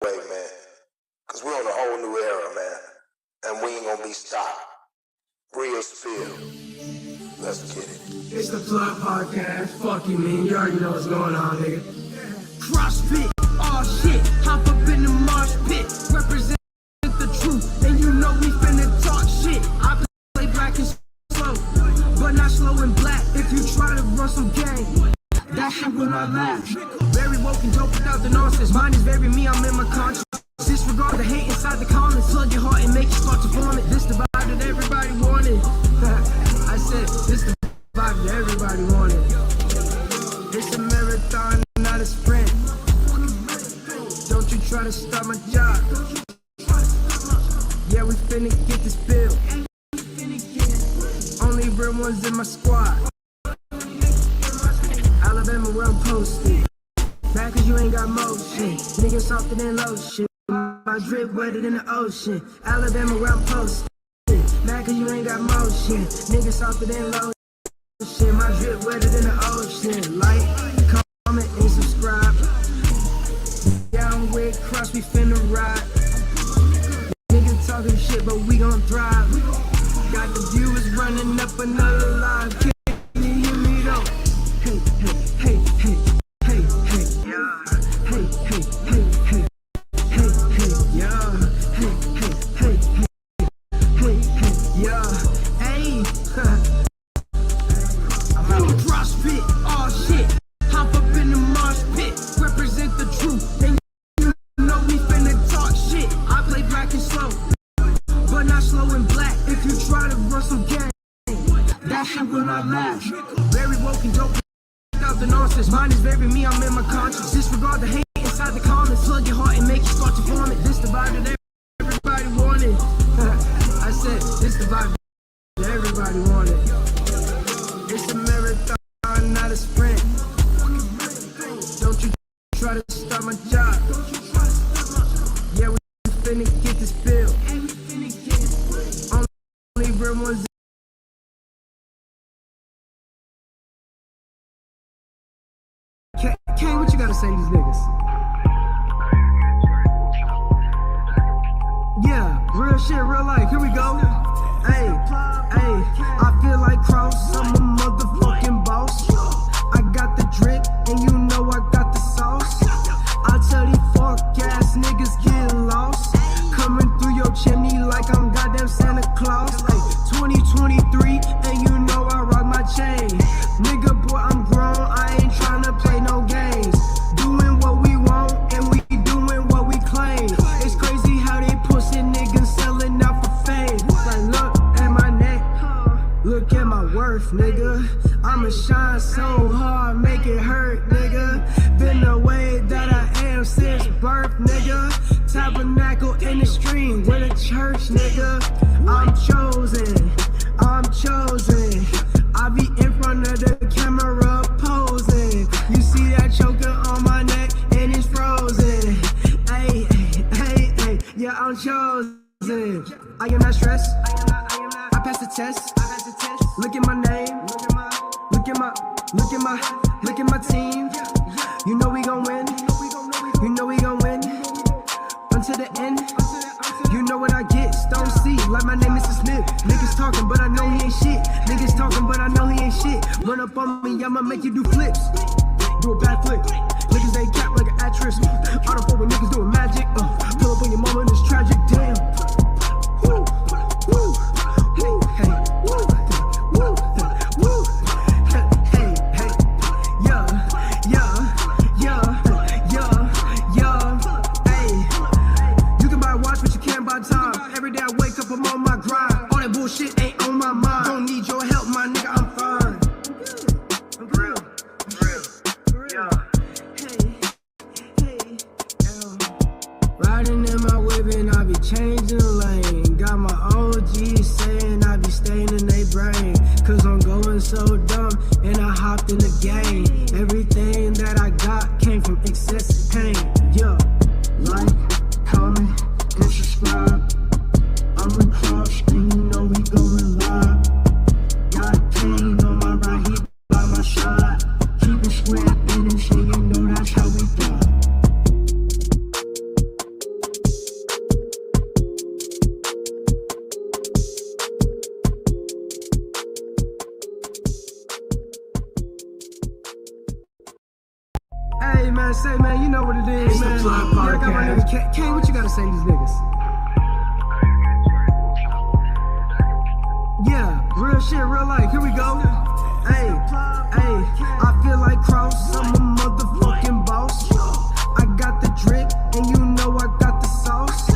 way, man. Cause we're on a whole new era, man. And we ain't gonna be stopped. Real spill. Let's get it. It's the Plug Podcast. Fuck you, man. You already know what's going on, nigga. CrossFit, all shit. Hop up in the marsh pit. Represent the truth. And you know we finna talk shit. I play black and slow, but not slow and black. If you try to run some game, that shit will not last. Very woke and dope without the nonsense. Mine is very me, I'm in my conscience. Disregard the hate inside the comments. Plug your heart and make you start to form it. This the vibe that everybody wanted. I said, this the vibe that everybody wanted. It's a marathon, not a sprint. Don't you try to stop my job. Yeah, we finna get this bill. Only real ones in my squad. Alabama, where I'm posted. Bad cause you ain't got motion. Niggas softer than lotion. My drip wetter than the ocean. Alabama, where I'm posted. Mad cause you ain't got motion. Niggas softer than lotion. My drip wetter than the ocean. Like, comment, and subscribe. Down with Cross, we finna ride. Niggas talking shit, but we gon' thrive. Got the viewers running up another line. Can you hear me though? Hey, hey, hey, hey, hey, hey, yeah. Hey, hey, hey, hey, hey, hey, yeah. Hey, hey, hey, hey, hey, hey, yeah. Hey, CrossFit, all shit. Hop up in the marsh pit. Represent the truth. And you know we finna talk shit. I play black and slow, but not slow and black. If you try to run some game, that shit will not last. Very woke and dope without the nonsense. Mine is very me, I'm in my conscience. Disregard the hate inside the comments. Plug your heart and make you start to form it. This the vibe that everybody wanted. I said, this the vibe that everybody wanted. It's a marathon, not a sprint. Don't you try to stop my job. Yeah, we finna get this bill. Only real ones. Kane, what you gotta say to these niggas? Yeah, real shit, real life. Here we go. Hey, hey, I feel like Cross. I'm a motherfucking boss. I got the drip, and you know I got the sauce. I tell these fuck ass niggas get lost. Coming through your chimney like I'm goddamn Santa Claus. Hey, 2023, and you know I rock my chain. Nigga, boy, I'm grown. I ain't tryna play no games. Doing what we want, and we doing what we claim. It's crazy how they pussy niggas selling out for fame. Like, look at my neck, look at my worth, nigga. I'ma shine so hard, make it hurt, nigga. Been the way that I am since birth, nigga. Tabernacle in the stream with a church, nigga. I'm chosen, I'm chosen. I be in front of the camera posing. You see that choker on my neck and it's frozen. Hey, hey, hey, yeah, I'm chosen. I am not stressed. I passed the test. Look at my name. Look at my team. You know we gon' win. You know we gon' win. Until the end. You know what I get, Stone C, like my name is Smith. Niggas talking, but I know he ain't shit. Niggas talking, but I know he ain't shit. Run up on me, I'ma make you do flips. Do a bad flip. Niggas they cap like an actress. I don't fuck with niggas doing magic. Pull up on your mama and it's tragic, damn. Woo, woo, woo, hey, woo, woo, woo, hey, hey, yeah, yeah, yeah, yeah, yeah, hey. You can buy a watch, but you can't buy time. Every day I wake up, I'm on my grind. All that bullshit ain't on my mind. Don't need your help, my nigga, I'm fine. I'm real, yeah. Hey, riding in my whip and I be changing the lane. Got my OG saying I be staying in they brain. Cause I'm going so dumb and I hopped in the game. Everything that I got came from excessive pain. Yeah, like, comment, and subscribe. I'm a Cross and you know we going live. Got pain on my right, he by my side. Keep it scrapping and shit, you know that's how we die. man. Say, man, you know what it is, man. Yeah, I got my nigga Kane. What you gotta say to these niggas? Yeah, real shit, real life. Here we go. Hey, I feel like Cross. I'm a motherfucking boss. I got the drip, and you know I got the sauce.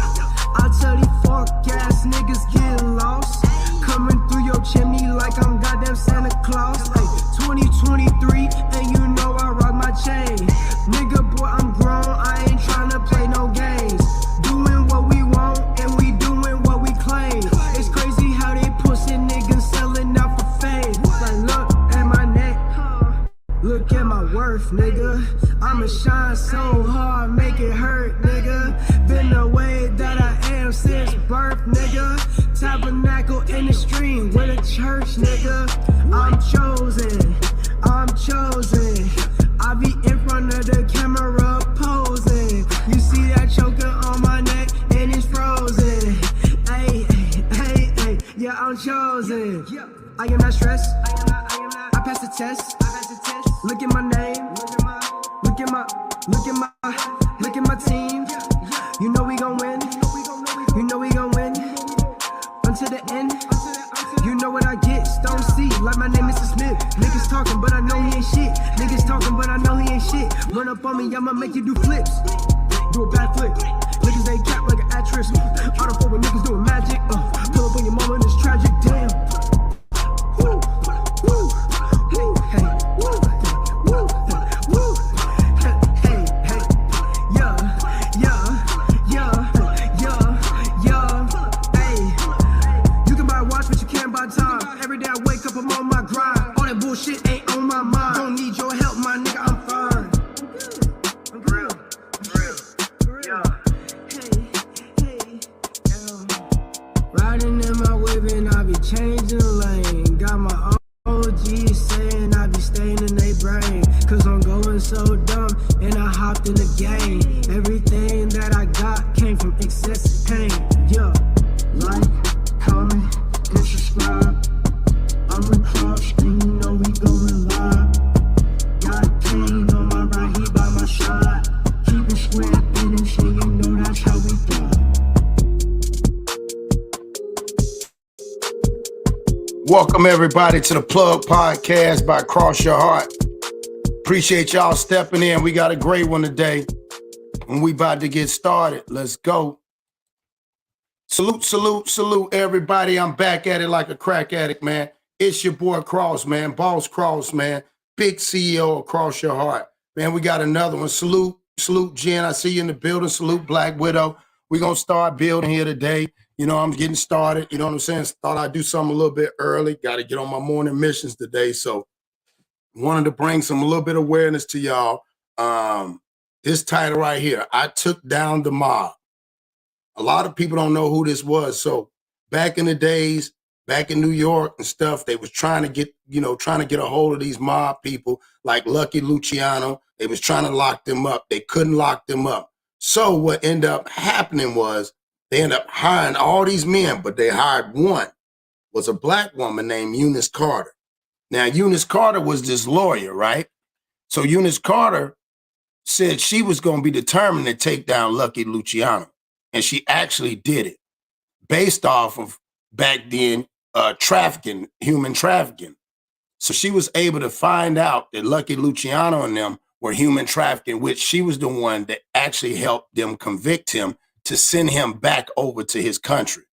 I tell these fuck ass niggas get lost. Coming through your chimney like I'm goddamn Santa Claus. Hey, 2023, and you know I rock my chain. Nigga, boy, I'm grown. I ain't tryna play no games. Doing what we want, and we doing what we claim. It's crazy how they pussy niggas selling out for fame. Like, look at my neck, look at my worth, nigga. I'ma shine so hard, make it hurt, nigga. Been the way that I am since birth, nigga. Tabernacle in the stream with a church, nigga. I'm chosen, I'm chosen. I be in front of the camera posing. You see that choker on my neck and it's frozen. Hey, yeah, I'm chosen. I am not stressed. I passed the test. Look at my name. Look at my team. You know we gon' win. You know we gon' win. Until the end. You know what I get. Stone C, like my name is Smith. Niggas talking, but I know he ain't shit. Niggas talking, but I know he ain't shit. Run up on me, I'ma make you do flips. Do a backflip. Niggas ain't cap like an actress. I don't fuck with niggas doing magic. Pull up on your mama and it's tragic. Damn. Woo, woo, woo, hey, woo, woo, woo, hey, yeah, hey. You can buy a watch, but you can't buy time. Every day I wake up, I'm on my grind. All that bullshit ain't on my mind. Don't need your help, my nigga, I'm fine. I'm real. Yeah. Riding in my whip and I be changing lane. Got my OGs saying I be staying in their brain. Cause I'm going so dumb and I hopped in the game. Everything that I got came from excessive pain. Yeah. Like, comment, and subscribe. I'm a Cross and you know we going live. Got Kane on my right, he by my side. Keep it square business and you know that's how we do. Welcome everybody to the Plug Podcast by Cross Your Heart. Appreciate y'all stepping in. We got a great one today. And we about to get started. Let's go. Salute everybody. I'm back at it like a crack addict, man. It's your boy Cross, man. Boss Cross, man. Big CEO of Cross Your Heart. Man, we got another one. Salute Jen. I see you in the building. Salute Black Widow. We're going to start building here today. You know, I'm getting started. You know what I'm saying? Thought I'd do something a little bit early. Got to get on my morning missions today. So wanted to bring a little bit of awareness to y'all. This title right here, I Took Down the Mob. A lot of people don't know who this was. So back in the days, back in New York and stuff, they was trying to get a hold of these mob people like Lucky Luciano. They was trying to lock them up. They couldn't lock them up. So what ended up happening was they ended up hiring all these men, but they hired one, was a black woman named Eunice Carter. Now, Eunice Carter was this lawyer, right? So Eunice Carter said she was going to be determined to take down Lucky Luciano. And she actually did it based off of back then human trafficking. So she was able to find out that Lucky Luciano and them were human trafficking, which she was the one that actually helped them convict him to send him back over to his country.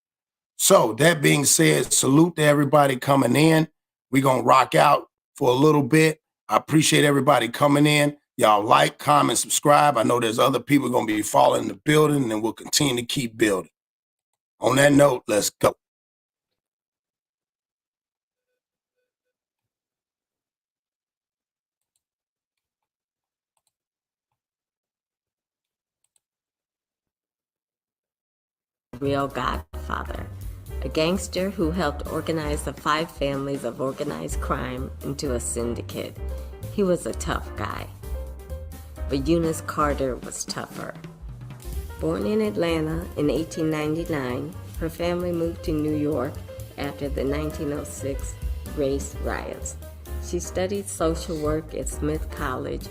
So that being said, salute to everybody coming in. We're going to rock out for a little bit. I appreciate everybody coming in. Y'all like, comment, subscribe. I know there's other people going to be following the building, and we'll continue to keep building. On that note, let's go. Real godfather, a gangster who helped organize the 5 families of organized crime into a syndicate. He was a tough guy. But Eunice Carter was tougher. Born in Atlanta in 1899, her family moved to New York after the 1906 race riots. She studied social work at Smith College,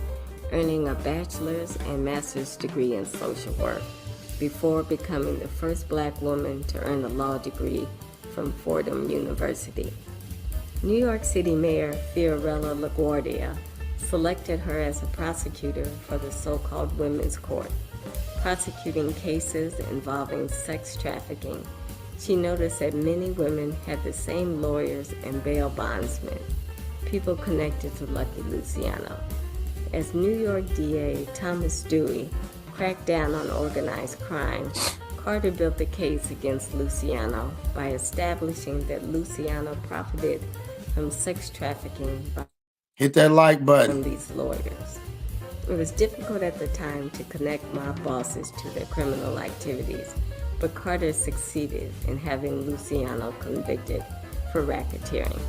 earning a bachelor's and master's degree in social work before becoming the first Black woman to earn a law degree from Fordham University. New York City Mayor Fiorella LaGuardia selected her as a prosecutor for the so-called Women's Court, prosecuting cases involving sex trafficking. She noticed that many women had the same lawyers and bail bondsmen, people connected to Lucky Luciano. As New York DA Thomas Dewey cracked down on organized crime, Carter built the case against Luciano by establishing that Luciano profited from sex trafficking by Hit that like button. from these lawyers. It was difficult at the time to connect mob bosses to their criminal activities, but Carter succeeded in having Luciano convicted for racketeering.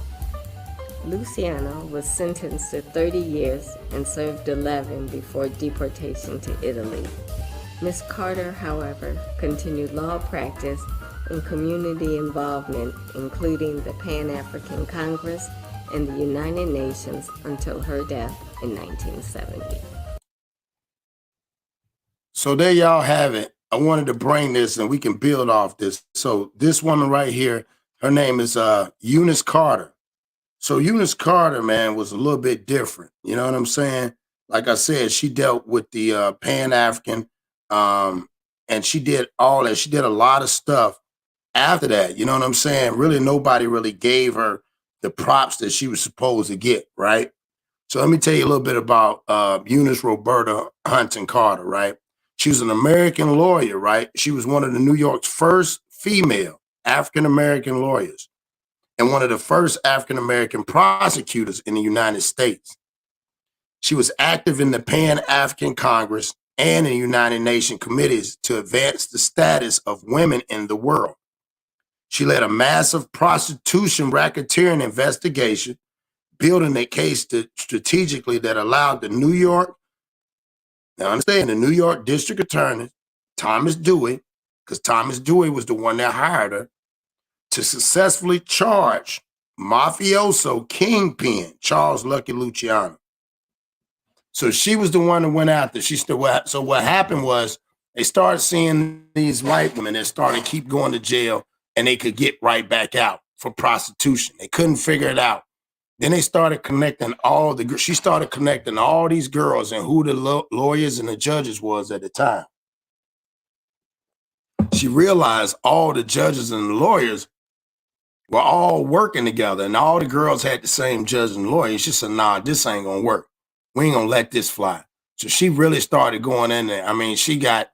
Luciano was sentenced to 30 years and served 11 before deportation to Italy. Ms. Carter, however, continued law practice and community involvement, including the Pan-African Congress and the United Nations, until her death in 1970. So there y'all have it. I wanted to bring this and we can build off this. So this woman right here, her name is Eunice Carter. So Eunice Carter, man, was a little bit different. You know what I'm saying? Like I said, she dealt with the Pan-African, and she did all that. She did a lot of stuff after that. You know what I'm saying? Really, nobody really gave her the props that she was supposed to get, right? So let me tell you a little bit about Eunice Roberta Hunton Carter, right? She was an American lawyer, right? She was one of the New York's first female African-American lawyers and one of the first African-American prosecutors in the United States. She was active in the Pan-African Congress and in United Nations committees to advance the status of women in the world. She led a massive prostitution racketeering investigation, building a case strategically that allowed the New York, now understand, the New York District Attorney, Thomas Dewey, because Thomas Dewey was the one that hired her, to successfully charge mafioso kingpin Charles Lucky Luciano. So she was the one that went after. So what happened was they started seeing these white women that started keep going to jail and they could get right back out for prostitution. They couldn't figure it out. Then they started connecting she started connecting all these girls and who the lawyers and the judges was at the time. She realized all the judges and the lawyers were all working together and all the girls had the same judge and lawyer. She said, nah, this ain't gonna work. We ain't gonna let this fly. So she really started going in there. I mean, a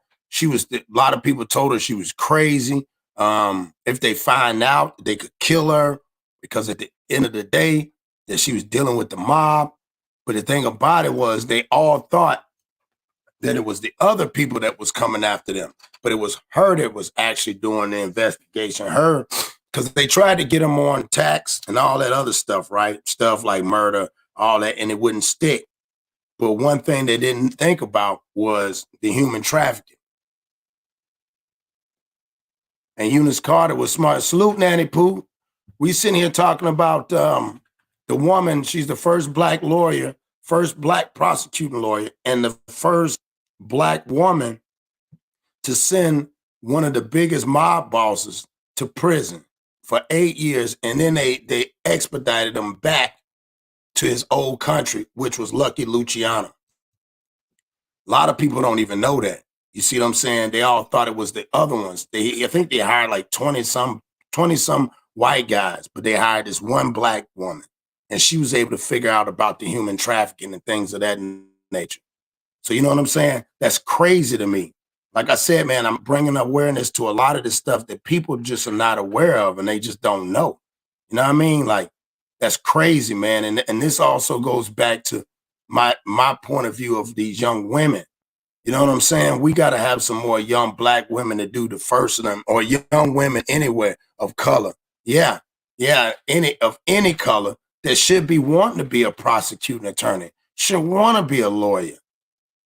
lot of people told her she was crazy. If they find out, they could kill her because at the end of the day, that she was dealing with the mob. But the thing about it was they all thought that it was the other people that was coming after them. But it was her that was actually doing the investigation. Her, because they tried to get them on tax and all that other stuff, right? Stuff like murder, all that, and it wouldn't stick. But one thing they didn't think about was the human trafficking. And Eunice Carter was smart. Salute, Nanny Pooh. We sitting here talking about the woman. She's the first Black lawyer, first Black prosecuting lawyer, and the first Black woman to send one of the biggest mob bosses to prison for 8 years. And then they expedited him back to his old country, which was Lucky Luciano. A lot of people don't even know that. You see what I'm saying? They all thought it was the other ones. I think they hired like 20 some white guys, but they hired this one Black woman. And she was able to figure out about the human trafficking and things of that nature. So you know what I'm saying? That's crazy to me. Like I said, man, I'm bringing awareness to a lot of this stuff that people just are not aware of and they just don't know. You know what I mean? Like, that's crazy, man. And this also goes back to my point of view of these young women. You know what I'm saying? We got to have some more young Black women to do the first of them, or young women anywhere of color. Yeah, any color that should be wanting to be a prosecuting attorney, should want to be a lawyer.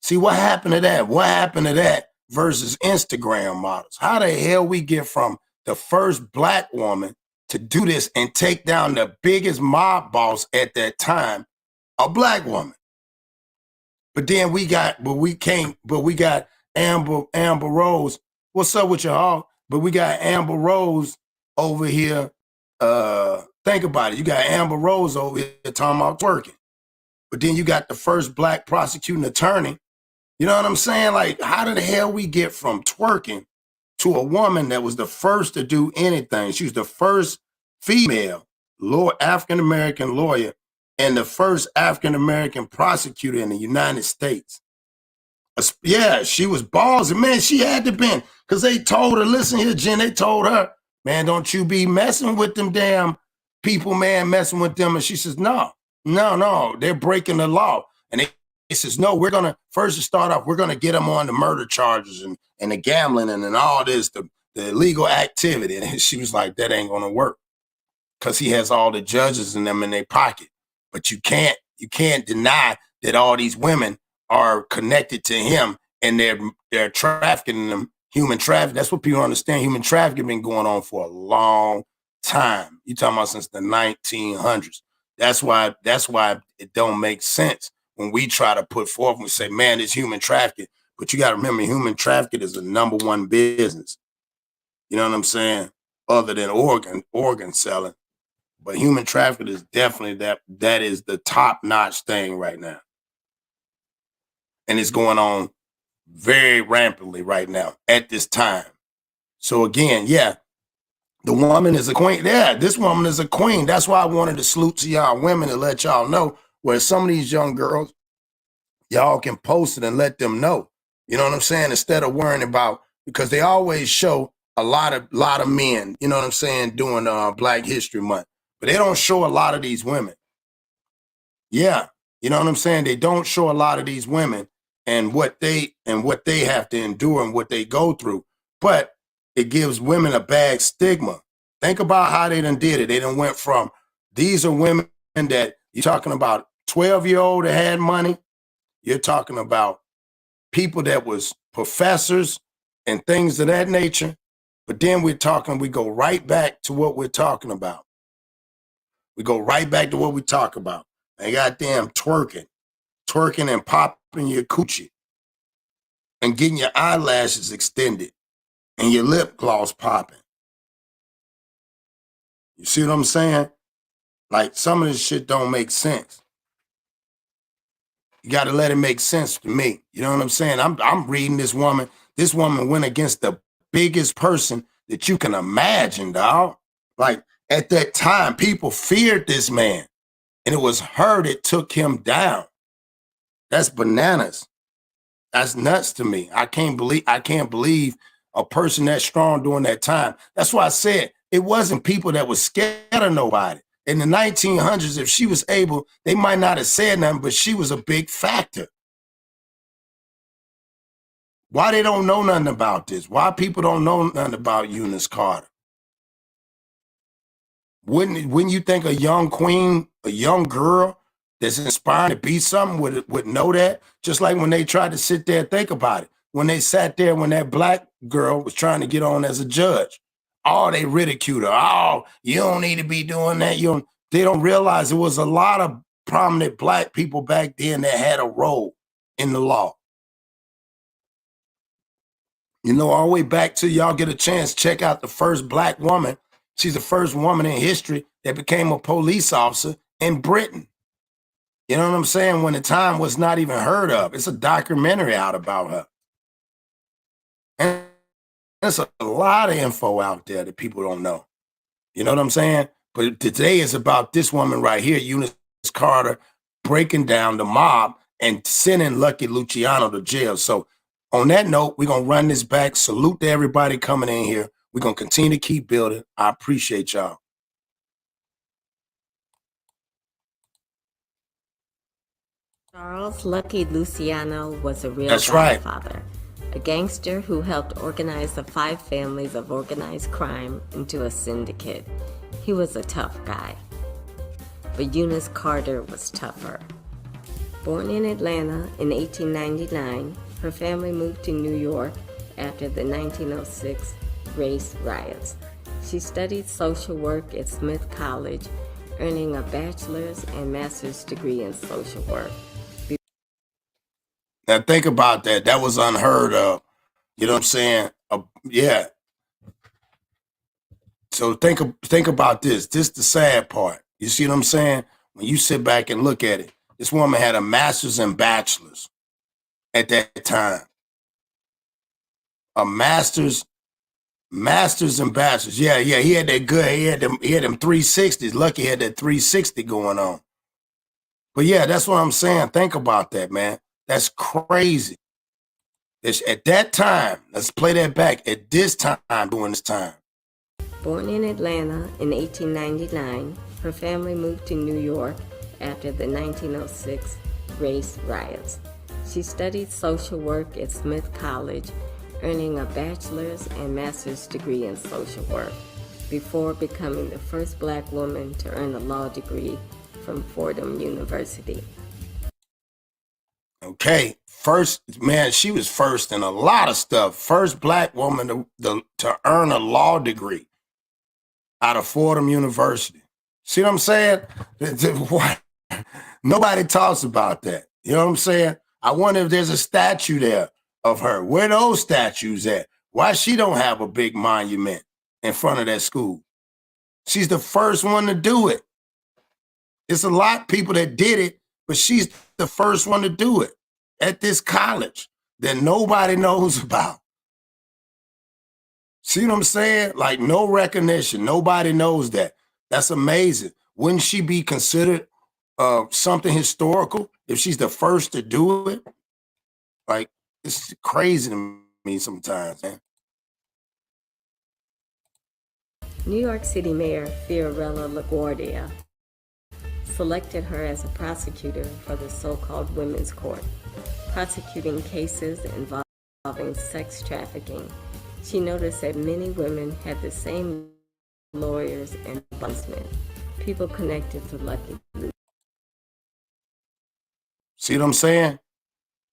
See, what happened to that? What happened to that versus Instagram models? How the hell we get from the first Black woman to do this and take down the biggest mob boss at that time, a Black woman? But then we got Amber Rose. What's up with your hog? But we got Amber Rose over here. Think about it. You got Amber Rose over here talking about twerking. But then you got the first black prosecuting attorney. You know what I'm saying? Like, how did the hell we get from twerking to a woman that was the first to do anything? She was the first female African-American lawyer and the first African-American prosecutor in the United States. Yeah, she was ballsy. Man, she had to been, because they told her, listen here, Jen, they told her, man, don't you be messing with them damn people, man, messing with them. And she says, no, they're breaking the law. And they says, no, we're going to, first to start off, we're going to get them on the murder charges and the gambling and all this, the illegal activity. And she was like, that ain't going to work because he has all the judges and them in their pocket. But you can't deny that all these women are connected to him and they're trafficking them, human trafficking. That's what people understand. Human trafficking been going on for a long time. You talking about since the 1900s. That's why it don't make sense when we try to put forth and we say, man, it's human trafficking. But you got to remember, human trafficking is the #1 business. You know what I'm saying? Other than organ selling. But human trafficking is definitely that is the top-notch thing right now. And it's going on very rampantly right now at this time. So again, yeah, the woman is a queen. Yeah, this woman is a queen. That's why I wanted to salute to y'all women and let y'all know where some of these young girls, y'all can post it and let them know. You know what I'm saying? Instead of worrying about, because they always show a lot of men, you know what I'm saying, doing Black History Month. But they don't show a lot of these women. Yeah, you know what I'm saying? They don't show a lot of these women and what they have to endure and what they go through. But it gives women a bad stigma. Think about how they done did it. They done went from, these are women that you're talking about 12-year-old that had money. You're talking about people that was professors and things of that nature. But then we go right back to what we're talking about. We go right back to what we talk about. They goddamn twerking and popping your coochie and getting your eyelashes extended and your lip gloss popping. You see what I'm saying? Like, some of this shit don't make sense. You got to let it make sense to me. You know what I'm saying? I'm reading this woman. This woman went against the biggest person that you can imagine, dog. Like, at that time, people feared this man, and it was her that took him down. That's bananas. That's nuts to me. I can't believe a person that strong during that time. That's why I said it wasn't people that was scared of nobody. In the 1900s, if she was able, they might not have said nothing, but she was a big factor. Why they don't know nothing about this? Why people don't know nothing about Eunice Carter? Wouldn't you think a young queen, a young girl that's inspired to be something would know that? Just like when they tried to sit there and think about it. When they sat there, when that black girl was trying to get on as a judge, they ridiculed her. Oh, you don't need to be doing that. They don't realize there was a lot of prominent black people back then that had a role in the law. You know, all the way back to, y'all get a chance, check out the first black woman. She's the first woman in history that became a police officer in Britain. You know what I'm saying? When the time was not even heard of. It's a documentary out about her. And there's a lot of info out there that people don't know. You know what I'm saying? But today is about this woman right here, Eunice Carter, breaking down the mob and sending Lucky Luciano to jail. So on that note, we're going to run this back. Salute to everybody coming in here. We're going to continue to keep building. I appreciate y'all. Charles Lucky Luciano was a real That's right. godfather, a gangster who helped organize the 5 families of organized crime into a syndicate. He was a tough guy. But Eunice Carter was tougher. Born in Atlanta in 1899, her family moved to New York after the 1906 race riots. She studied social work at Smith College, earning a bachelor's and master's degree in social work. Now think about that. That was unheard of. You know what I'm saying? Yeah. So think about this. This is the sad part. You see what I'm saying? When you sit back and look at it, this woman had a master's and bachelor's at that time. A master's and bachelor's. Yeah. He had that good. He had them 360s. Lucky he had that 360 going on. But yeah, that's what I'm saying. Think about that, man. That's crazy. At that time, let's play that back. At this time, during this time. Born in Atlanta in 1899, her family moved to New York after the 1906 race riots. She studied social work at Smith College, earning a bachelor's and master's degree in social work, before becoming the first Black woman to earn a law degree from Fordham University. Okay, first, man, she was first in a lot of stuff. First Black woman to earn a law degree out of Fordham University. See what I'm saying? Nobody talks about that. You know what I'm saying? I wonder if there's a statue there of her. Where those statues at? Why she don't have a big monument in front of that school? She's the first one to do it. It's a lot of people that did it, but she's the first one to do it at this college that nobody knows about. See what I'm saying? Like, no recognition. Nobody knows that. That's amazing. Wouldn't she be considered something historical if she's the first to do it? Like, it's crazy to me sometimes, man. New York City Mayor Fiorella LaGuardia selected her as a prosecutor for the so-called Women's Court, prosecuting cases involving sex trafficking. She noticed that many women had the same lawyers and ombudsmen, people connected to Lucky Luke. See what I'm saying?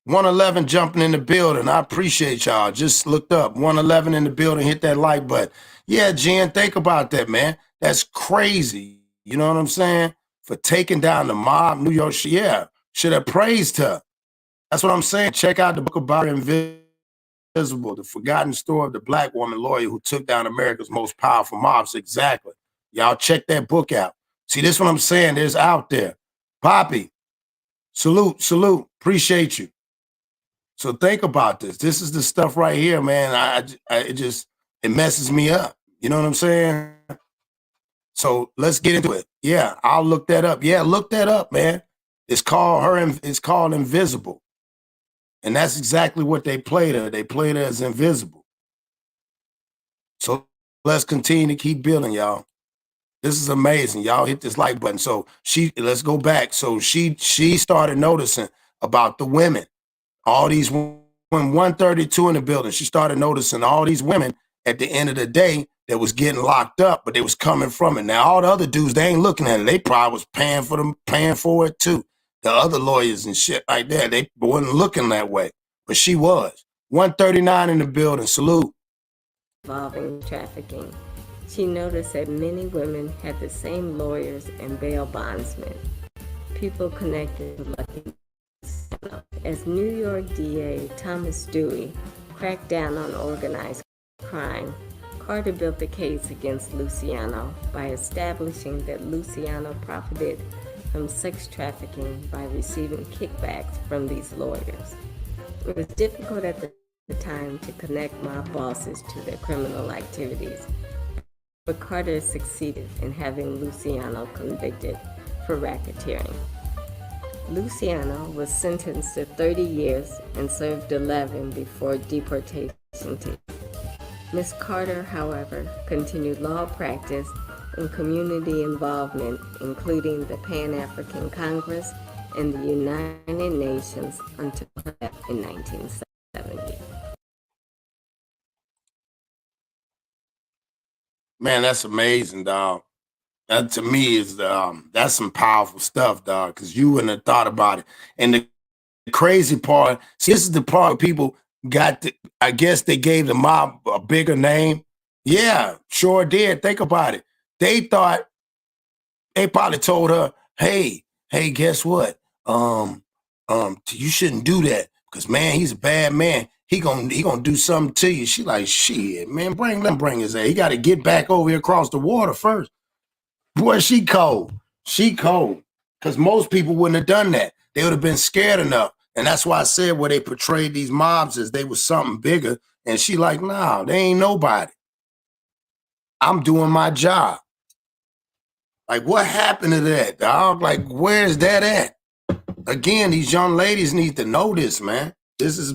111 jumping in the building. I appreciate y'all. Just looked up. 111 in the building. Hit that like button. Yeah, Jen, think about that, man. That's crazy. You know what I'm saying? For taking down the mob, New York. Yeah, should have praised her. That's what I'm saying. Check out the book about Invisible, the forgotten story of the Black woman lawyer who took down America's most powerful mobs. Exactly. Y'all check that book out. See, this is what I'm saying. There's out there. Poppy, salute. Appreciate you. So think about this. This is the stuff right here, man. It messes me up. You know what I'm saying? So let's get into it. Yeah, I'll look that up. Yeah, look that up, man. It's called Invisible. And that's exactly what they played her. They played her as invisible. So let's continue to keep building, y'all. This is amazing. Y'all hit this like button. So let's go back. So she started noticing about the women. All these women, 132 in the building, she started noticing all these women at the end of the day that was getting locked up, but they was coming from it. Now, all the other dudes, they ain't looking at it. They probably was paying for it too. The other lawyers and shit like that, they wasn't looking that way, but she was. 139 in the building, salute. Involving trafficking. She noticed that many women had the same lawyers and bail bondsmen, people connected to Lucky Luke. As New York DA Thomas Dewey cracked down on organized crime, Carter built the case against Luciano by establishing that Luciano profited from sex trafficking by receiving kickbacks from these lawyers. It was difficult at the time to connect mob bosses to their criminal activities, but Carter succeeded in having Luciano convicted for racketeering. Luciano was sentenced to 30 years and served 11 before deportation. Ms. Carter, however, continued law practice and community involvement, including the Pan-African Congress and the United Nations, until her death in 1970. Man, that's amazing, dog. That to me is that's some powerful stuff, dog, because you wouldn't have thought about it. And the crazy part, see, this is the part where people I guess they gave the mob a bigger name. Yeah, sure did. Think about it. They probably told her, hey, guess what? You shouldn't do that. Because, man, he's a bad man. He gonna do something to you. She like, shit, man, let him bring his ass. He got to get back over here across the water first. Boy, she cold. She cold. Because most people wouldn't have done that. They would have been scared enough. And that's why I said where they portrayed these mobs as they was something bigger. And she like, nah, they ain't nobody. I'm doing my job. Like, what happened to that, dog? Like, where's that at? Again, these young ladies need to know this, man. This is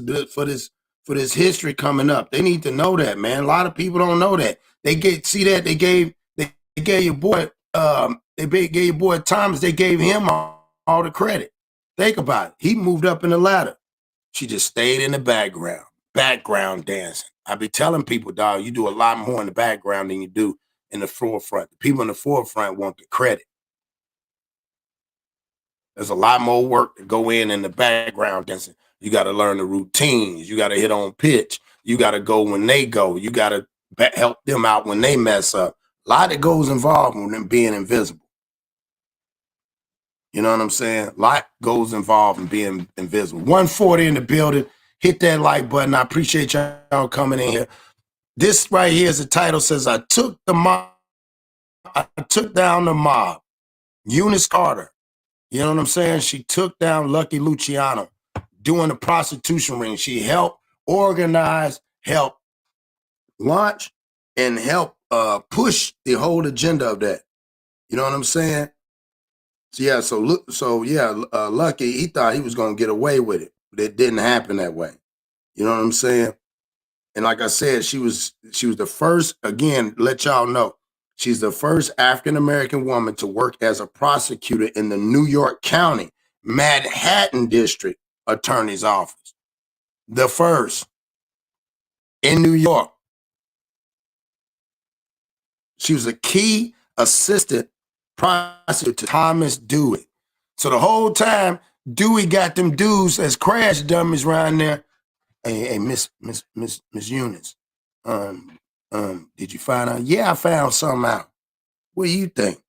for this history coming up. They need to know that, man. A lot of people don't know that. They gave your boy gave your boy Thomas. They gave him all the credit. Think about it. He moved up in the ladder. She just stayed in the background dancing. I be telling people, dog, you do a lot more in the background than you do in the forefront. The people in the forefront want the credit. There's a lot more work to go in the background dancing. You got to learn the routines. You got to hit on pitch. You got to go when they go. You got to help them out when they mess up. A lot that goes involved with them being invisible. You know what I'm saying? A lot goes involved in being invisible. 140 in the building. Hit that like button. I appreciate y'all coming in here. This right here is the title. Says, I took down the mob. Eunice Carter. You know what I'm saying? She took down Lucky Luciano doing the prostitution ring. She helped organize, help launch, and help push the whole agenda of that. You know what I'm saying? So yeah, Lucky, he thought he was gonna get away with it, but it didn't happen that way. You know what I'm saying? And like I said, she was the first. Again, let y'all know. She's the first African-American woman to work as a prosecutor in the New York County, Manhattan District Attorney's Office. The first in New York. She was a key assistant prosecutor to Thomas Dewey. So the whole time, Dewey got them dudes as crash dummies around there. Hey, Miss Eunice, did you find out? Yeah, I found something out. What do you think?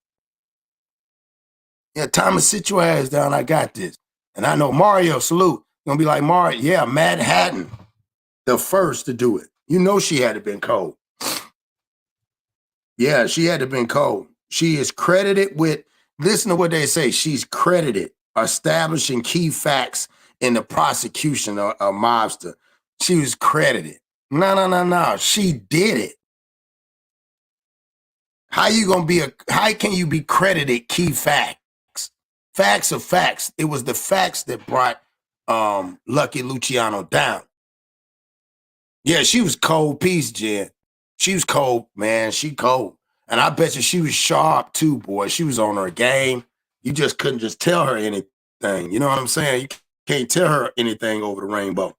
Yeah, Thomas, sit your ass down. I got this. And I know Mario, salute. Gonna be like, Mario, yeah, Manhattan, the first to do it. You know she had to been cold. Yeah, she had to been cold. She is credited with, listen to what they say, she's credited establishing key facts in the prosecution of a mobster. She was credited. No. She did it. How can you be credited key facts? Facts are facts. It was the facts that brought Lucky Luciano down. Yeah, she was cold piece, Jen. She was cold, man. She cold. And I bet you she was sharp too, boy. She was on her game. You just couldn't just tell her anything. You know what I'm saying? You can't tell her anything over the rainbow.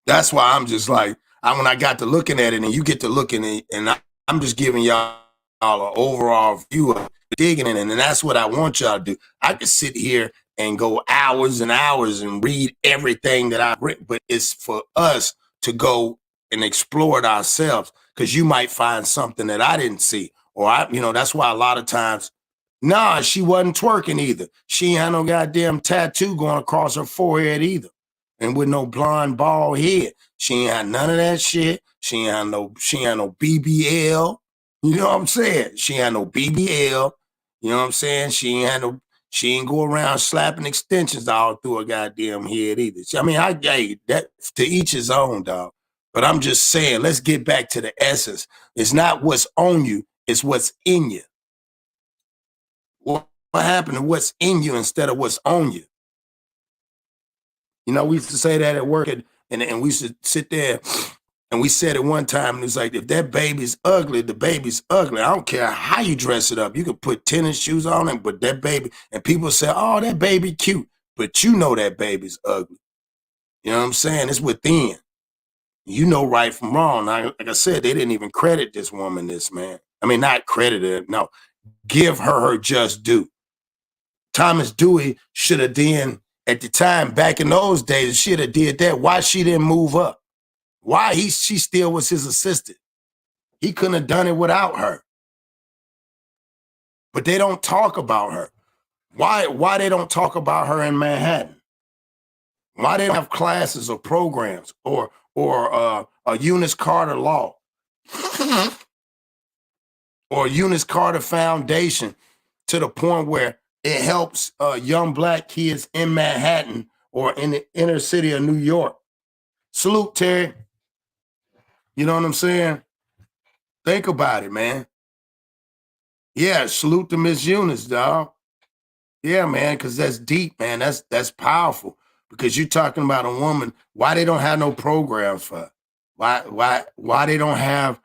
That's why I'm just like, when I got to looking at it and you get to looking at it, and I'm just giving y'all an overall view of digging in it. And that's what I want y'all to do. I could sit here and go hours and hours and read everything that I've written, but it's for us to go and explore it ourselves, because you might find something that I didn't see. Or that's why a lot of times, she wasn't twerking either. She ain't had no goddamn tattoo going across her forehead either. And with no blonde bald head. She ain't had none of that shit. She ain't had no BBL. You know what I'm saying? She ain't had no BBL. You know what I'm saying? She ain't go around slapping extensions all through her goddamn head either. That to each his own, dog. But I'm just saying, let's get back to the essence. It's not what's on you, it's what's in you. What happened to what's in you instead of what's on you? We used to say that at work, and we used to sit there, and we said it one time, and it's like, if that baby's ugly, the baby's ugly. I don't care how you dress it up. You could put tennis shoes on it, but that baby, and people say, oh, that baby cute, but you know that baby's ugly. You know what I'm saying? It's within. You know right from wrong. Now, like I said, they didn't even credit this woman, not credit her, no. Give her just due. Thomas Dewey should have then, at the time, back in those days, should have did that. Why she didn't move up? Why she still was his assistant? He couldn't have done it without her. But they don't talk about her. Why they don't talk about her in Manhattan? Why they don't have classes or programs or a Eunice Carter law or Eunice Carter Foundation to the point where it helps young black kids in Manhattan or in the inner city of New York. Salute, Terry. You know what I'm saying? Think about it, man. Yeah, salute to Miss Eunice, dog. Yeah, man, because that's deep, man. That's powerful. Because you're talking about a woman, why they don't have no programs for her? Why they don't have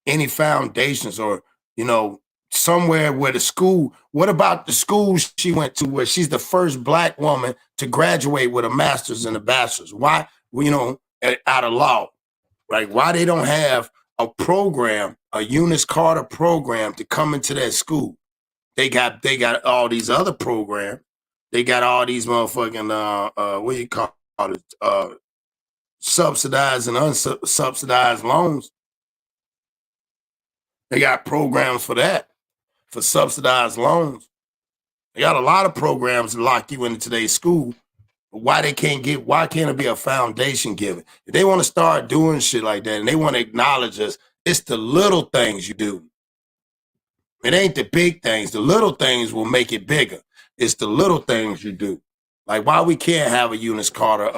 any foundations or, you know, somewhere where the school, what about the school she went to where she's the first black woman to graduate with a master's and a bachelor's? Why, you know, out of law, right? Why they don't have a program, a Eunice Carter program to come into that school? They got all these other programs. They got all these motherfucking what do you call it? Subsidized and unsubsidized loans. They got programs for that, for subsidized loans. They got a lot of programs to lock you into today's school. But why can't it be a foundation given? If they want to start doing shit like that and they want to acknowledge us, it's the little things you do. It ain't the big things. The little things will make it bigger. It's the little things you do. Like why we can't have a Eunice Carter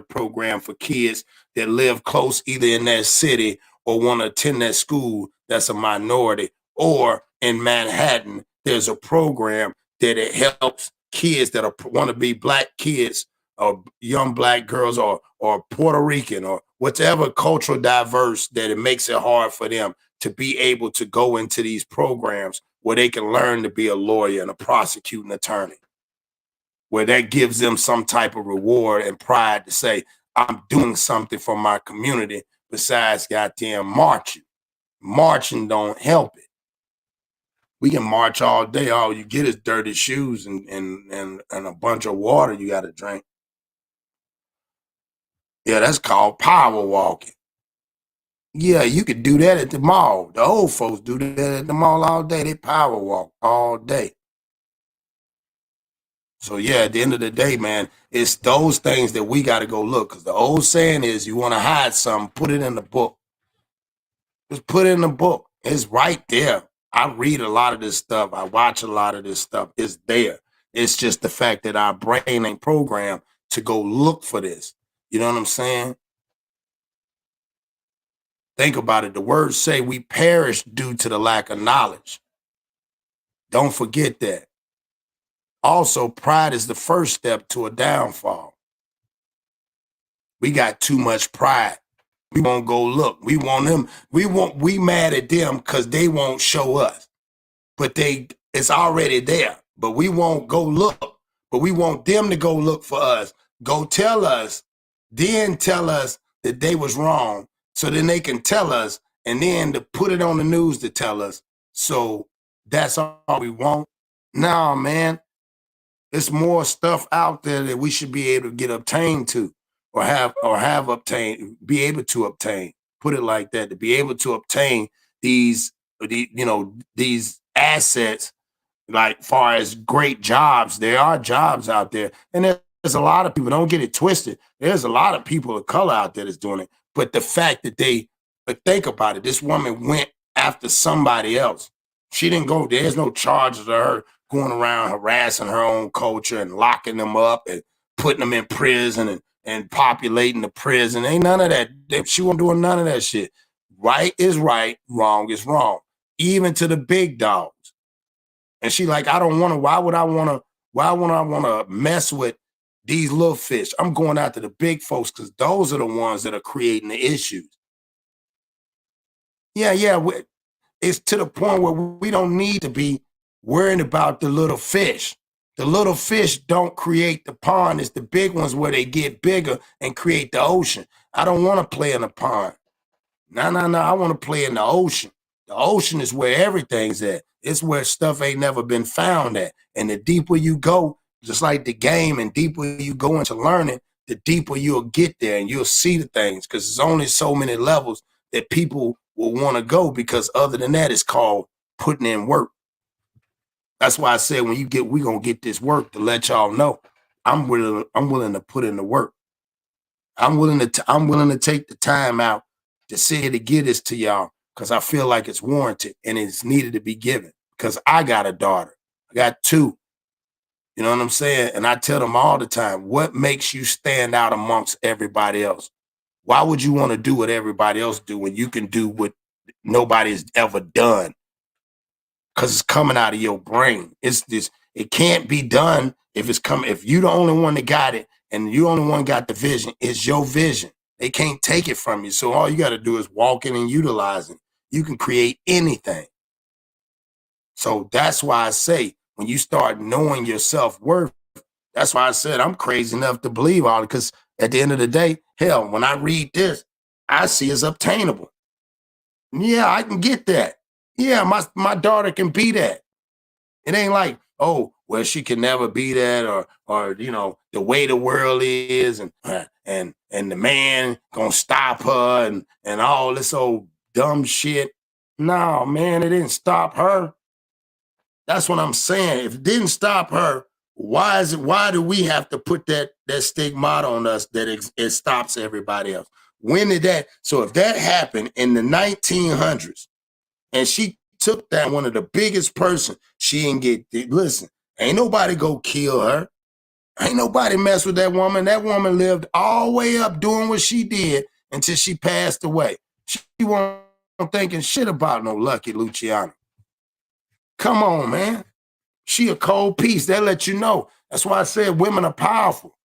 program for kids that live close either in that city or want to attend that school that's a minority, or in Manhattan, there's a program that it helps kids that want to be black kids or young black girls or Puerto Rican or whatever cultural diverse that it makes it hard for them to be able to go into these programs where they can learn to be a lawyer and a prosecuting attorney, where that gives them some type of reward and pride to say, I'm doing something for my community besides goddamn marching. Marching don't help it. We can march all day. All you get is dirty shoes and a bunch of water you got to drink. Yeah, that's called power walking. Yeah, you could do that at the mall. The old folks do that at the mall all day. They power walk all day. So yeah, at the end of the day, man, it's those things that we got to go look. Because the old saying is, you want to hide something, put it in the book. Just put it in the book. It's right there. I read a lot of this stuff. I watch a lot of this stuff. It's there. It's just the fact that our brain ain't programmed to go look for this. You know what I'm saying? Think about it. The words say we perish due to the lack of knowledge. Don't forget that. Also, pride is the first step to a downfall. We got too much pride. We won't go look. We want them. We mad at them because they won't show us. But it's already there. But we won't go look. But we want them to go look for us. Go tell us, then tell us that they was wrong. So then they can tell us, and then to put it on the news to tell us. So that's all we want. Nah, man. There's more stuff out there that we should be able to get obtained to, or have obtained, be able to obtain. Put it like that, to be able to obtain these assets, like far as great jobs. There are jobs out there, and there's a lot of people. Don't get it twisted. There's a lot of people of color out there that's doing it. But the fact that but think about it. This woman went after somebody else. She didn't go. There's no charges of her going around harassing her own culture and locking them up and putting them in prison and populating the prison. Ain't none of that. She wasn't doing none of that shit. Right is right, wrong is wrong, even to the big dogs. And she like, I don't want to, why would I want to mess with these little fish? I'm going after the big folks because those are the ones that are creating the issues. Yeah. It's to the point where we don't need to be worrying about the little fish. The little fish don't create the pond. It's the big ones where they get bigger and create the ocean. I don't want to play in the pond. No. I want to play in the ocean. The ocean is where everything's at. It's where stuff ain't never been found at. And the deeper you go, just like the game, and deeper you go into learning, the deeper you'll get there and you'll see the things, because there's only so many levels that people will want to go, because other than that, it's called putting in work. That's why I said we're going to get this work to let y'all know. I'm willing to put in the work. I'm willing to take the time out to sit here to give this to y'all because I feel like it's warranted and it's needed to be given. Because I got a daughter. I got two. You know what I'm saying? And I tell them all the time, what makes you stand out amongst everybody else? Why would you want to do what everybody else do when you can do what nobody's ever done? Because it's coming out of your brain. It can't be done if it's coming. If you the only one that got it and you the only one got the vision, it's your vision. They can't take it from you. So all you got to do is walk in and utilize it. You can create anything. So that's why I say, when you start knowing your self-worth, that's why I said I'm crazy enough to believe all it, because at the end of the day, hell, when I read this, I see it's obtainable. Yeah, I can get that. Yeah, my daughter can be that. It ain't like, oh, well, she can never be that, or you know, the way the world is, and the man gonna stop her and all this old dumb shit. No, man, it didn't stop her. That's what I'm saying. If it didn't stop her, why do we have to put that stigmata on us that it stops everybody else? When did that? So if that happened in the 1900s and she took down one of the biggest person, she didn't get, listen, ain't nobody go kill her. Ain't nobody mess with that woman. That woman lived all the way up doing what she did until she passed away. She wasn't thinking shit about no Lucky Luciano. Come on, man. She a cold piece. They let you know. That's why I said women are powerful.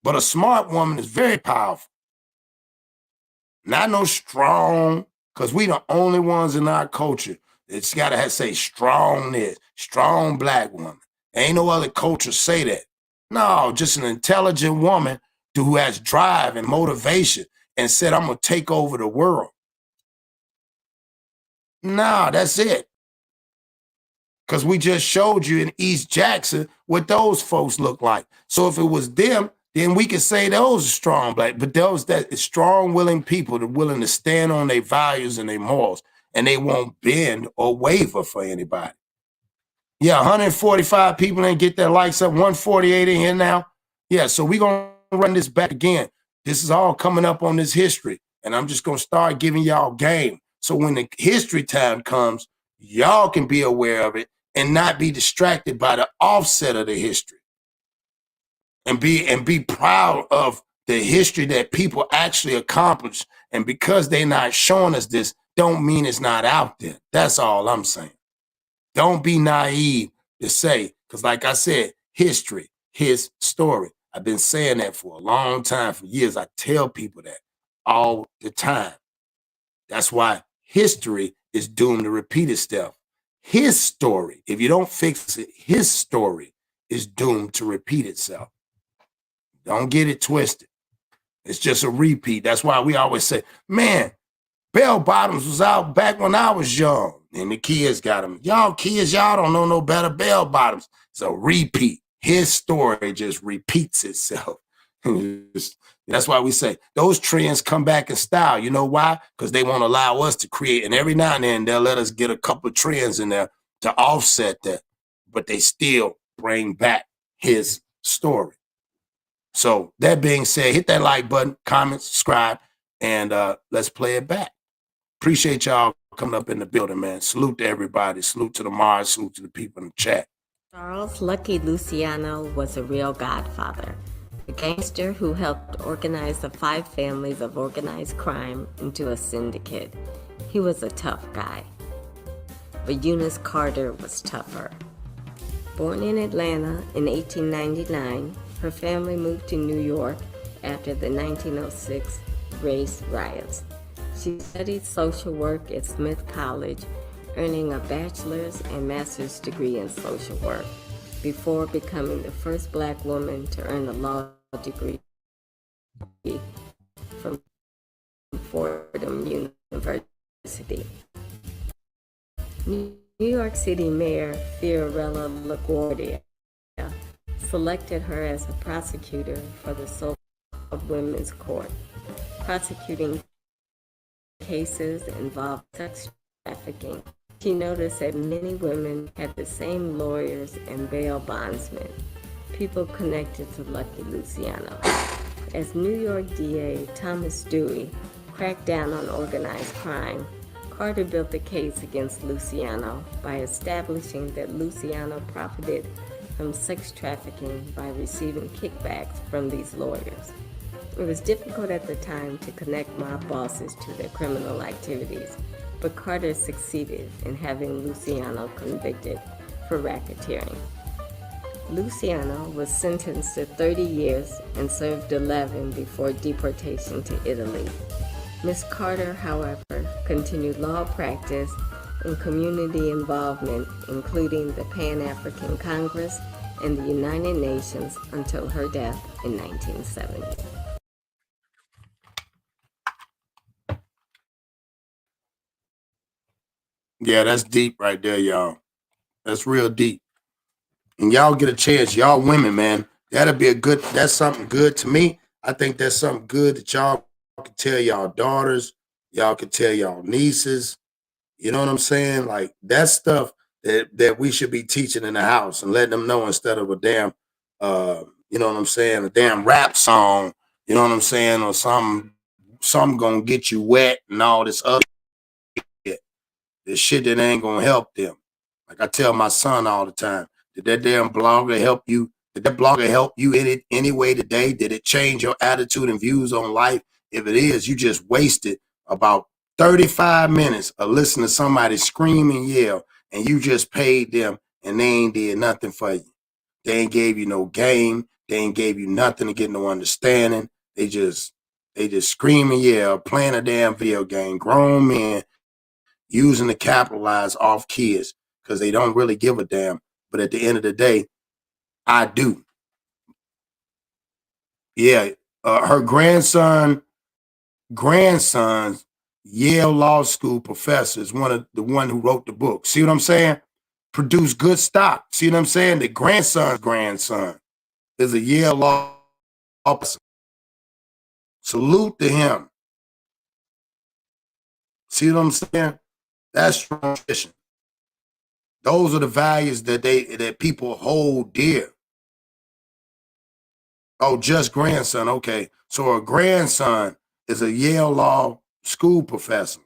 But a smart woman is very powerful. Not no strong, because we the only ones in our culture. It's got to say strong this, strong black woman. Ain't no other culture say that. No, just an intelligent woman who has drive and motivation and said, I'm going to take over the world. No, that's it. Because we just showed you in East Jackson what those folks look like. So if it was them, then we could say those are strong black, but those that strong, willing people that are willing to stand on their values and their morals, and they won't bend or waver for anybody. Yeah, 145 people didn't get their likes up, 148 in here now. Yeah, so we're going to run this back again. This is all coming up on this history, and I'm just going to start giving y'all game. So when the history time comes, y'all can be aware of it and not be distracted by the offset of the history. And be proud of the history that people actually accomplished. And because they're not showing us this, don't mean it's not out there. That's all I'm saying. Don't be naive to say, because like I said, history, his story. I've been saying that for a long time, for years. I tell people that all the time. That's why history is doomed to repeat itself. His story, if you don't fix it, his story is doomed to repeat itself. Don't get it twisted. It's just a repeat. That's why we always say, man, bell bottoms was out back when I was young. And the kids got them. Y'all kids, y'all don't know no better bell bottoms. It's a repeat. His story just repeats itself. That's why we say those trends come back in style. You know why? Because they won't allow us to create. And every now and then they'll let us get a couple of trends in there to offset that. But they still bring back his story. So that being said, hit that like button, comment, subscribe, and let's play it back. Appreciate y'all coming up in the building, man. Salute to everybody. Salute to the Mars. Salute to the people in the chat. Charles Lucky Luciano was a real godfather, a gangster who helped organize the 5 families of organized crime into a syndicate. He was a tough guy. But Eunice Carter was tougher. Born in Atlanta in 1899, her family moved to New York after the 1906 race riots. She studied social work at Smith College, earning a bachelor's and master's degree in social work before becoming the first black woman to earn a law degree from Fordham University. New York City Mayor Fiorella LaGuardia selected her as a prosecutor for the so-called Women's Court, prosecuting cases involving sex trafficking. She noticed that many women had the same lawyers and bail bondsmen. people connected to Lucky Luciano. As New York DA Thomas Dewey cracked down on organized crime, Carter built a case against Luciano by establishing that Luciano profited from sex trafficking by receiving kickbacks from these lawyers. It was difficult at the time to connect mob bosses to their criminal activities, but Carter succeeded in having Luciano convicted for racketeering. Luciano was sentenced to 30 years and served 11 before deportation to Italy. Miss Carter, however, continued law practice and community involvement, including the Pan-African Congress and the United Nations, until her death in 1970. Yeah, that's deep right there, y'all. That's real deep. And y'all get a chance, y'all women, man. That's something good to me. I think that's something good that y'all can tell y'all daughters, y'all can tell y'all nieces. You know what I'm saying? Like that's stuff that we should be teaching in the house and letting them know instead of a damn you know what I'm saying, a damn rap song, you know what I'm saying, or something gonna get you wet and all this other shit. This shit that ain't gonna help them. Like I tell my son all the time, did that damn blogger help you? Did that blogger help you in any way today? Did it change your attitude and views on life? If it is, you just wasted about 35 minutes of listening to somebody scream and yell, and you just paid them and they ain't did nothing for you. They ain't gave you no game. They ain't gave you nothing to get no understanding. They just scream and yell, playing a damn video game. Grown men using to capitalize off kids because they don't really give a damn. But at the end of the day, I do. Yeah, her grandson's Yale Law School professor is the one who wrote the book. See what I'm saying? Produced good stock. See what I'm saying? The grandson's grandson is a Yale Law officer. Salute to him. See what I'm saying? That's strong tradition. Those are the values that people hold dear. Oh, just grandson. Okay. So a grandson is a Yale Law School professor.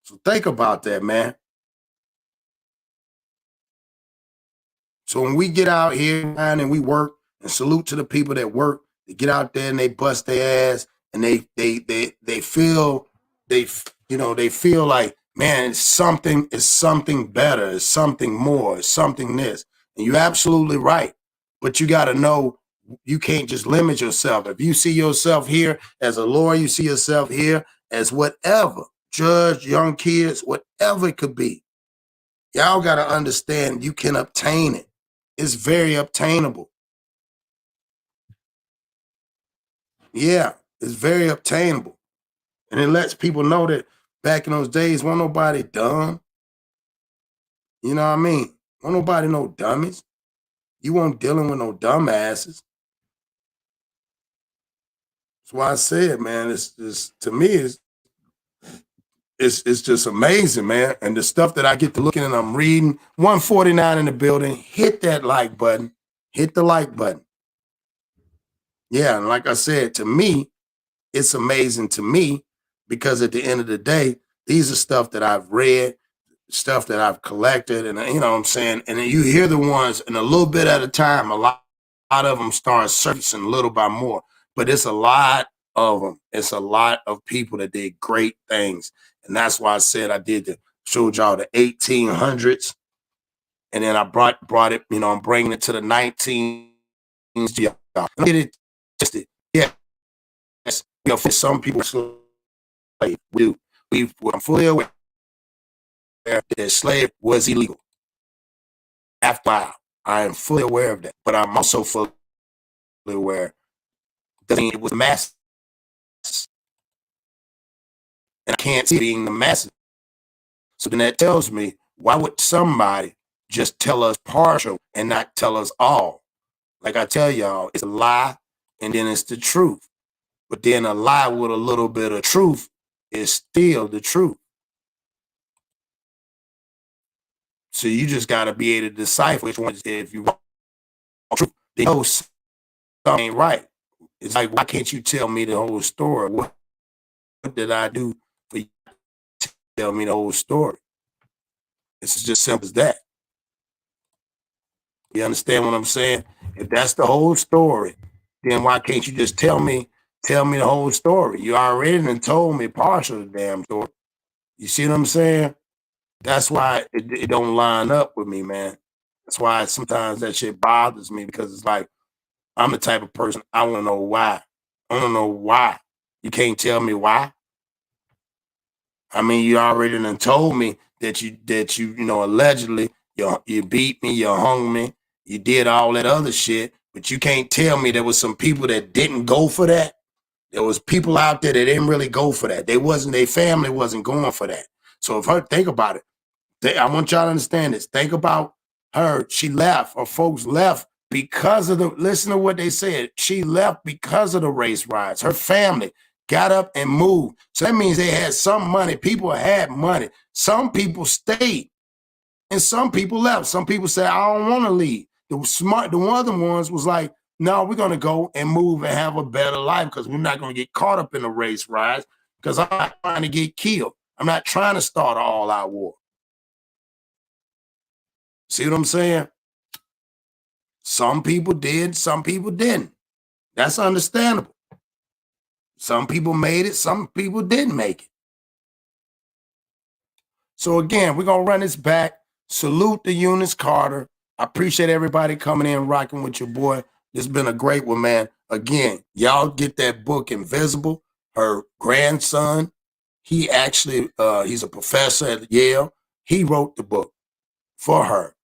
So think about that, man. So when we get out here and we work, and salute to the people that work, they get out there and they bust their ass and they feel they feel like, man, it's something better, it's something more, it's something this. And you're absolutely right. But you got to know you can't just limit yourself. If you see yourself here as a lawyer, you see yourself here as whatever, judge, young kids, whatever it could be. Y'all got to understand you can obtain it. It's very obtainable. Yeah, it's very obtainable. And it lets people know that back in those days, wasn't nobody dumb. You know what I mean? Wasn't nobody no dummies. You weren't dealing with no dumbasses. That's why I said, man, it's to me, it's just amazing, man. And the stuff that I get to looking and I'm reading, 149 in the building, hit that like button. Hit the like button. Yeah, and like I said, to me, it's amazing to me because at the end of the day, these are stuff that I've read, stuff that I've collected, and you know what I'm saying? And then you hear the ones, and a little bit at a time, a lot of them start surfacing little by more. But it's a lot of them. It's a lot of people that did great things. And that's why I said showed y'all the 1800s. And then I brought it, you know, I'm bringing it to the 19s. Y'all. Get it tested. Yeah. Yes. You know, for some people, slave. I'm fully aware that slave was illegal. After I am fully aware of that. But I'm also fully aware that it was masses. And I can't see it being the masses. So then that tells me, why would somebody just tell us partial and not tell us all? Like I tell y'all, it's a lie and then it's the truth. But then a lie with a little bit of truth is still the truth. So you just got to be able to decipher which one. If you truth. They know something ain't right. It's like, why can't you tell me the whole story? What did I do for you to tell me the whole story? It's just simple as that. You understand what I'm saying? If that's the whole story, then why can't you just tell me the whole story? You already done told me partial of the damn story. You see what I'm saying? That's why it don't line up with me, man. That's why sometimes that shit bothers me, because it's like, I'm the type of person, I want to know why. I don't know why. You can't tell me why. I mean, you already done told me that you allegedly you beat me, you hung me, you did all that other shit, but you can't tell me there was some people that didn't go for that. There was people out there that didn't really go for that. Their family wasn't going for that. So think about it. I want y'all to understand this. Think about her. She left, or folks left because of listen to what they said. She left because of the race riots. Her family got up and moved. So that means they had some money. People had money. Some people stayed and some people left. Some people said, I don't want to leave. The other ones was like, no, we're going to go and move and have a better life, because we're not going to get caught up in the race riots, because I'm not trying to get killed. I'm not trying to start an all-out war. See what I'm saying? Some people did, some people didn't. That's understandable. Some people made it, some people didn't make it. So again, we're going to run this back. Salute to Eunice Carter. I appreciate everybody coming in, rocking with your boy. This has been a great one, man. Again, y'all get that book, Invisible. Her grandson, he actually, he's a professor at Yale. He wrote the book for her.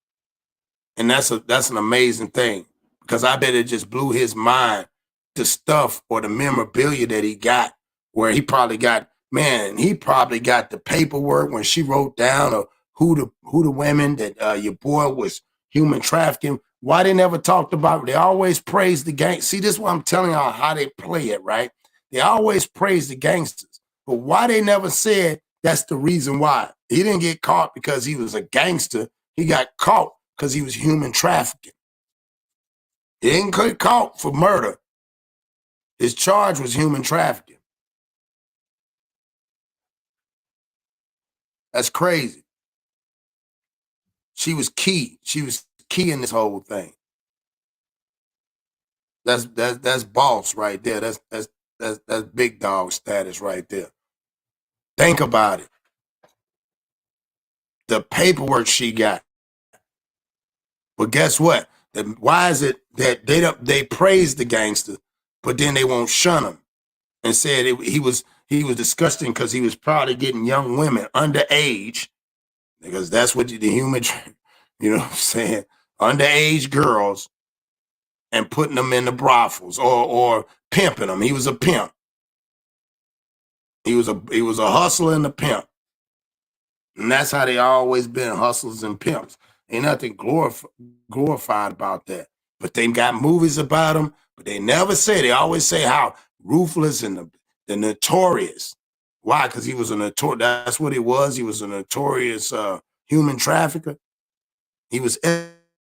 And that's an amazing thing, because I bet it just blew his mind, the stuff or the memorabilia that he got, where he probably got the paperwork when she wrote down of who the women that your boy was human trafficking. Why they never talked about it? They always praised the gang. See, this is what I'm telling y'all, how they play it, right? They always praise the gangsters. But why they never said that's the reason why? He didn't get caught because he was a gangster. He got caught because he was human trafficking. He didn't get caught for murder. His charge was human trafficking. That's crazy. She was key. She was key in this whole thing. That's boss right there. That's big dog status right there. Think about it. The paperwork she got. But guess what? Why is it that they praise the gangster, but then they won't shun him and said he was disgusting because he was probably getting young women underage, because that's what the human, you know what I'm saying, underage girls, and putting them in the brothels or pimping them. He was a pimp. He was a hustler and a pimp. And that's how they always been, hustlers and pimps. Ain't nothing glorified about that. But they got movies about him, but they never say, they always say how ruthless and the notorious. Why? Because he was a notorious, that's what he was. He was a notorious human trafficker. He was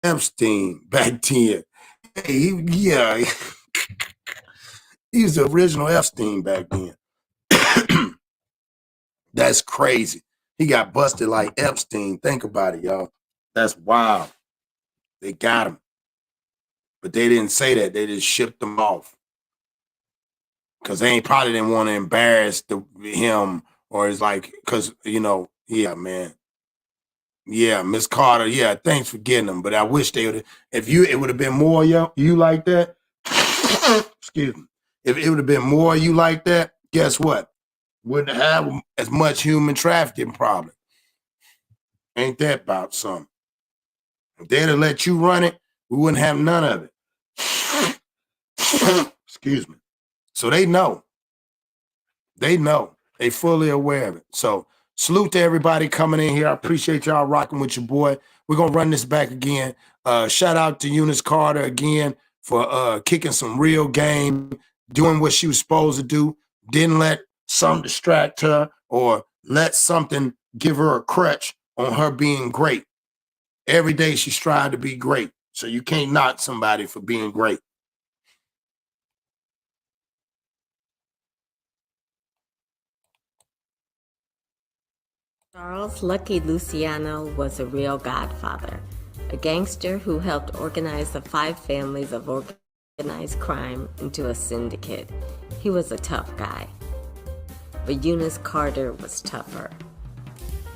Epstein back then. He was the original Epstein back then. That's crazy. He got busted like Epstein. Think about it, y'all. That's wild. They got him. But they didn't say that. They just shipped him off. Because they probably didn't want to embarrass him, or it's like, because, yeah, man. Yeah, Miss Carter, yeah, thanks for getting them. But I wish they would have, it would have been more you like that. Excuse me. If it would have been more you like that, guess what? Wouldn't have as much human trafficking problem. Ain't that about something? If they'd have let you run it, we wouldn't have none of it. Excuse me. So they know. They know. They fully aware of it. So salute to everybody coming in here. I appreciate y'all rocking with your boy. We're going to run this back again. Shout out to Eunice Carter again for kicking some real game, doing what she was supposed to do. Didn't let something distract her or let something give her a crutch on her being great. Every day she strived to be great. So you can't knock somebody for being great. Charles Lucky Luciano was a real godfather, a gangster who helped organize the 5 families of organized crime into a syndicate. He was a tough guy. But Eunice Carter was tougher.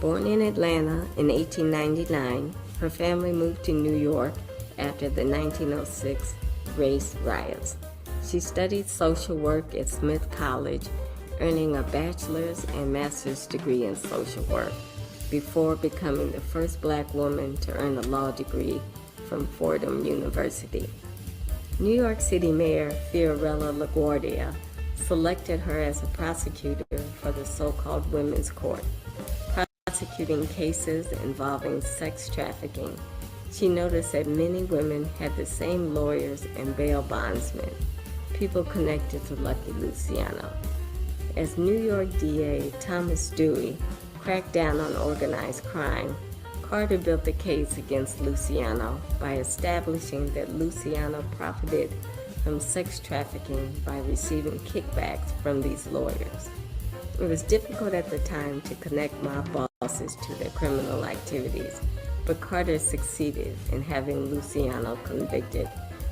Born in Atlanta in 1899, her family moved to New York after the 1906 race riots. She studied social work at Smith College, earning a bachelor's and master's degree in social work before becoming the first Black woman to earn a law degree from Fordham University. New York City Mayor Fiorella LaGuardia selected her as a prosecutor for the so-called Women's Court, prosecuting cases involving sex trafficking. She noticed that many women had the same lawyers and bail bondsmen, people connected to Lucky Luciano. As New York DA Thomas Dewey cracked down on organized crime, Carter built the case against Luciano by establishing that Luciano profited from sex trafficking by receiving kickbacks from these lawyers. It was difficult at the time to connect mob bosses to their criminal activities, but Carter succeeded in having Luciano convicted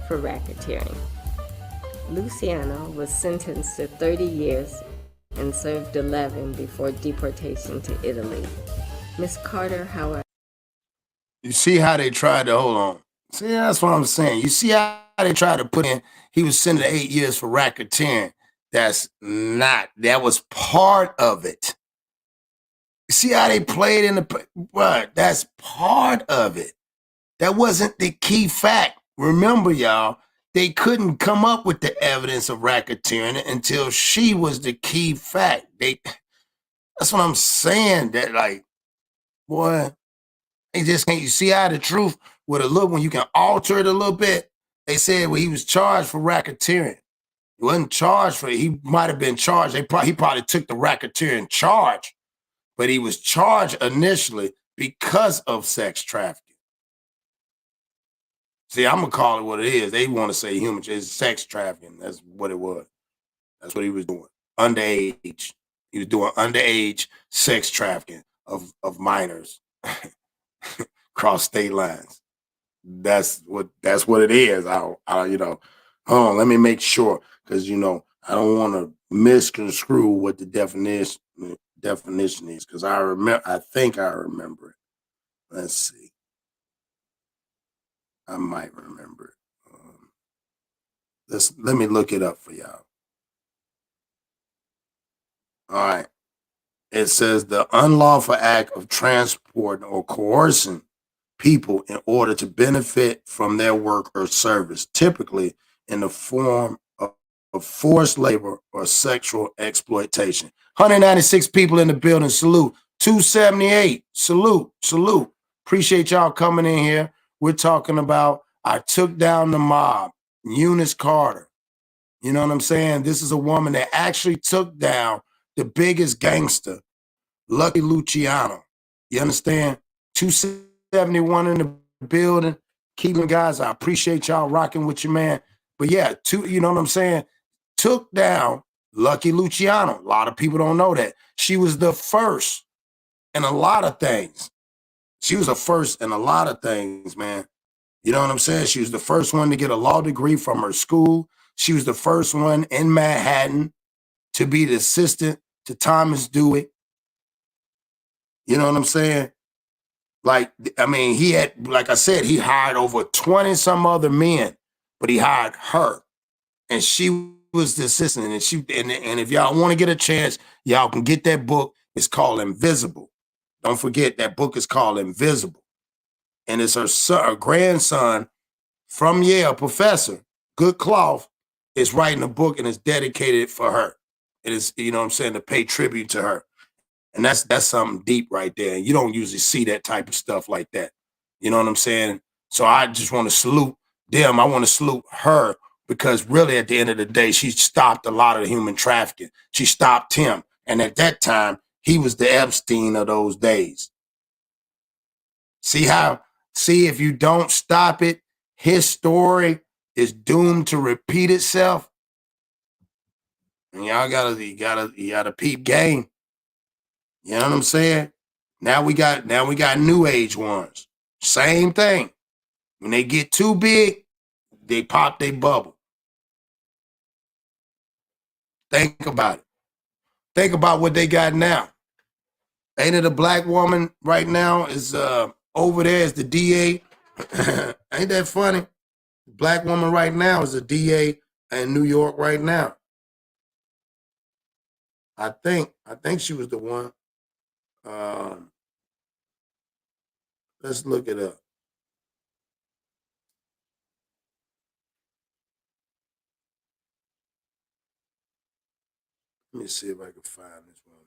for racketeering. Luciano was sentenced to 30 years and served 11 before deportation to Italy. Miss Carter, however... You see how they tried to, hold on. See, that's what I'm saying. You see how they tried to put in, he was sentenced to 8 years for racketeering. That was part of it. You see how they played in the, right, that's part of it. That wasn't the key fact. Remember, y'all, they couldn't come up with the evidence of racketeering until she was the key fact. That's what I'm saying. That, like, boy, they just can't. You see how the truth with a little, when you can alter it a little bit. They said, well, he was charged for racketeering. He wasn't charged for it. He might have been charged. He probably took the racketeering charge, but he was charged initially because of sex trafficking. See, I'm gonna call it what it is. They want to say human, it's sex trafficking. That's what it was. That's what he was doing. Underage. He was doing underage sex trafficking of minors cross state lines. That's what it is. Hold on, let me make sure, because I don't want to misconstrue what the definition is, because I think I remember it. Let's see. I might remember it. Let me look it up for y'all. All right. It says the unlawful act of transporting or coercing people in order to benefit from their work or service, typically in the form of forced labor or sexual exploitation. 196 people in the building. Salute. 278. Salute. Appreciate y'all coming in here. We're talking about I took down the mob, Eunice Carter. You know what I'm saying? This is a woman that actually took down the biggest gangster, Lucky Luciano. You understand? 271 in the building. Keelan, guys, I appreciate y'all rocking with your man. But yeah, you know what I'm saying? Took down Lucky Luciano. A lot of people don't know that. She was the first in a lot of things. She was the first in a lot of things, man. You know what I'm saying? She was the first one to get a law degree from her school. She was the first one in Manhattan to be the assistant to Thomas Dewey. You know what I'm saying? Like, I mean, he had, like I said, he hired over 20 some other men, but he hired her. And she was the assistant. And if y'all want to get a chance, y'all can get that book. It's called Invisible. Don't forget, that book is called Invisible. And it's her grandson from Yale, professor, Good Cloth, is writing a book, and it's dedicated for her. It is, you know what I'm saying, to pay tribute to her. And that's something deep right there. And you don't usually see that type of stuff like that. You know what I'm saying? So I just want to salute them. I want to salute her, because really at the end of the day, she stopped a lot of the human trafficking. She stopped him. And at that time, he was the Epstein of those days. See if you don't stop it, his story is doomed to repeat itself. And y'all gotta peep game. You know what I'm saying? Now we got new age ones. Same thing. When they get too big, they pop their bubble. Think about it. Think about what they got now. Ain't it a black woman right now is over there as the DA? Ain't that funny? Black woman right now is a DA in New York right now. I think she was the one. Let's look it up. Let me see if I can find this one.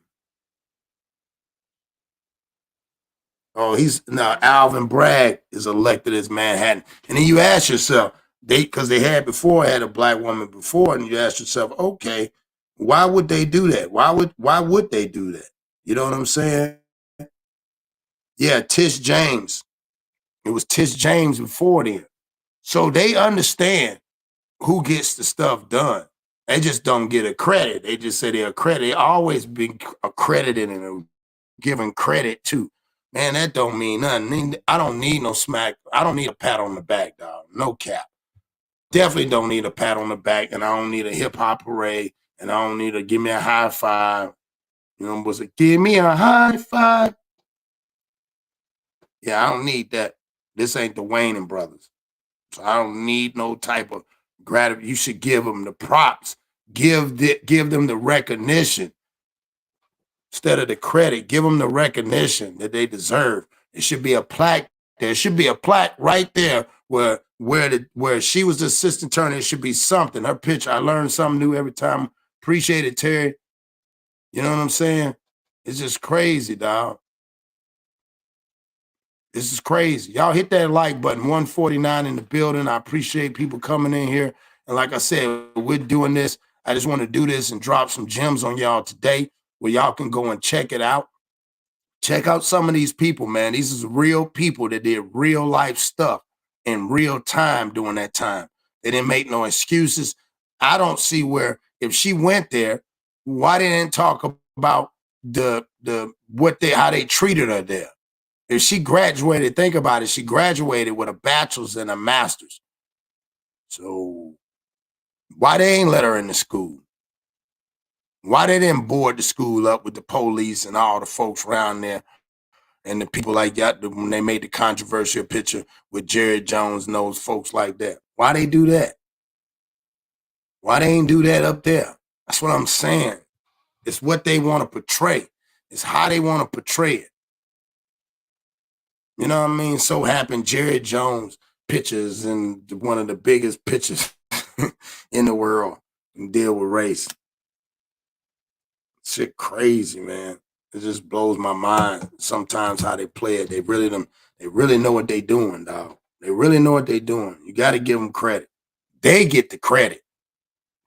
Oh, Alvin Bragg is elected as Manhattan. And then you ask yourself, because they had a black woman before, and you ask yourself, okay, why would they do that? Why would they do that? You know what I'm saying? Yeah, Tish James. It was Tish James before then. So they understand who gets the stuff done. They just don't get a credit. They just say they're accredited. They always been accredited and given credit to. Man, that don't mean nothing. I don't need no smack. I don't need a pat on the back, dog. No cap. Definitely don't need a pat on the back, and I don't need a hip hop parade, and I don't need to give me a high five. You know, was it give me a high five? Yeah, I don't need that. This ain't the Wayne brothers. So I don't need no type of gratitude. You should give them the props. Give them the recognition. Instead of the credit, give them the recognition that they deserve. It should be a plaque. There should be a plaque right there where she was the assistant attorney. It should be something. Her picture. I learned something new every time. Appreciate it, Terry. You know what I'm saying? It's just crazy, dog. This is crazy. Y'all hit that like button. 149 in the building. I appreciate people coming in here. And like I said, we're doing this. I just want to do this and drop some gems on y'all today where y'all can go and check it out. Check out some of these people, man. These is real people that did real life stuff in real time during that time. They didn't make no excuses. I don't see where, if she went there, why they didn't talk about how they treated her there. If she graduated, think about it, she graduated with a bachelor's and a master's. So why they ain't let her in the school? Why they didn't board the school up with the police and all the folks around there and the people like that when they made the controversial picture with Jared Jones and those folks like that? Why they do that? Why they ain't do that up there? That's what I'm saying. It's what they want to portray. It's how they want to portray it. You know what I mean? So happened Jared Jones pictures and one of the biggest pictures in the world and deal with race. Shit crazy, man. It just blows my mind sometimes how they play it. They really know what they doing, dog. They really know what they doing. You got to give them credit. They get the credit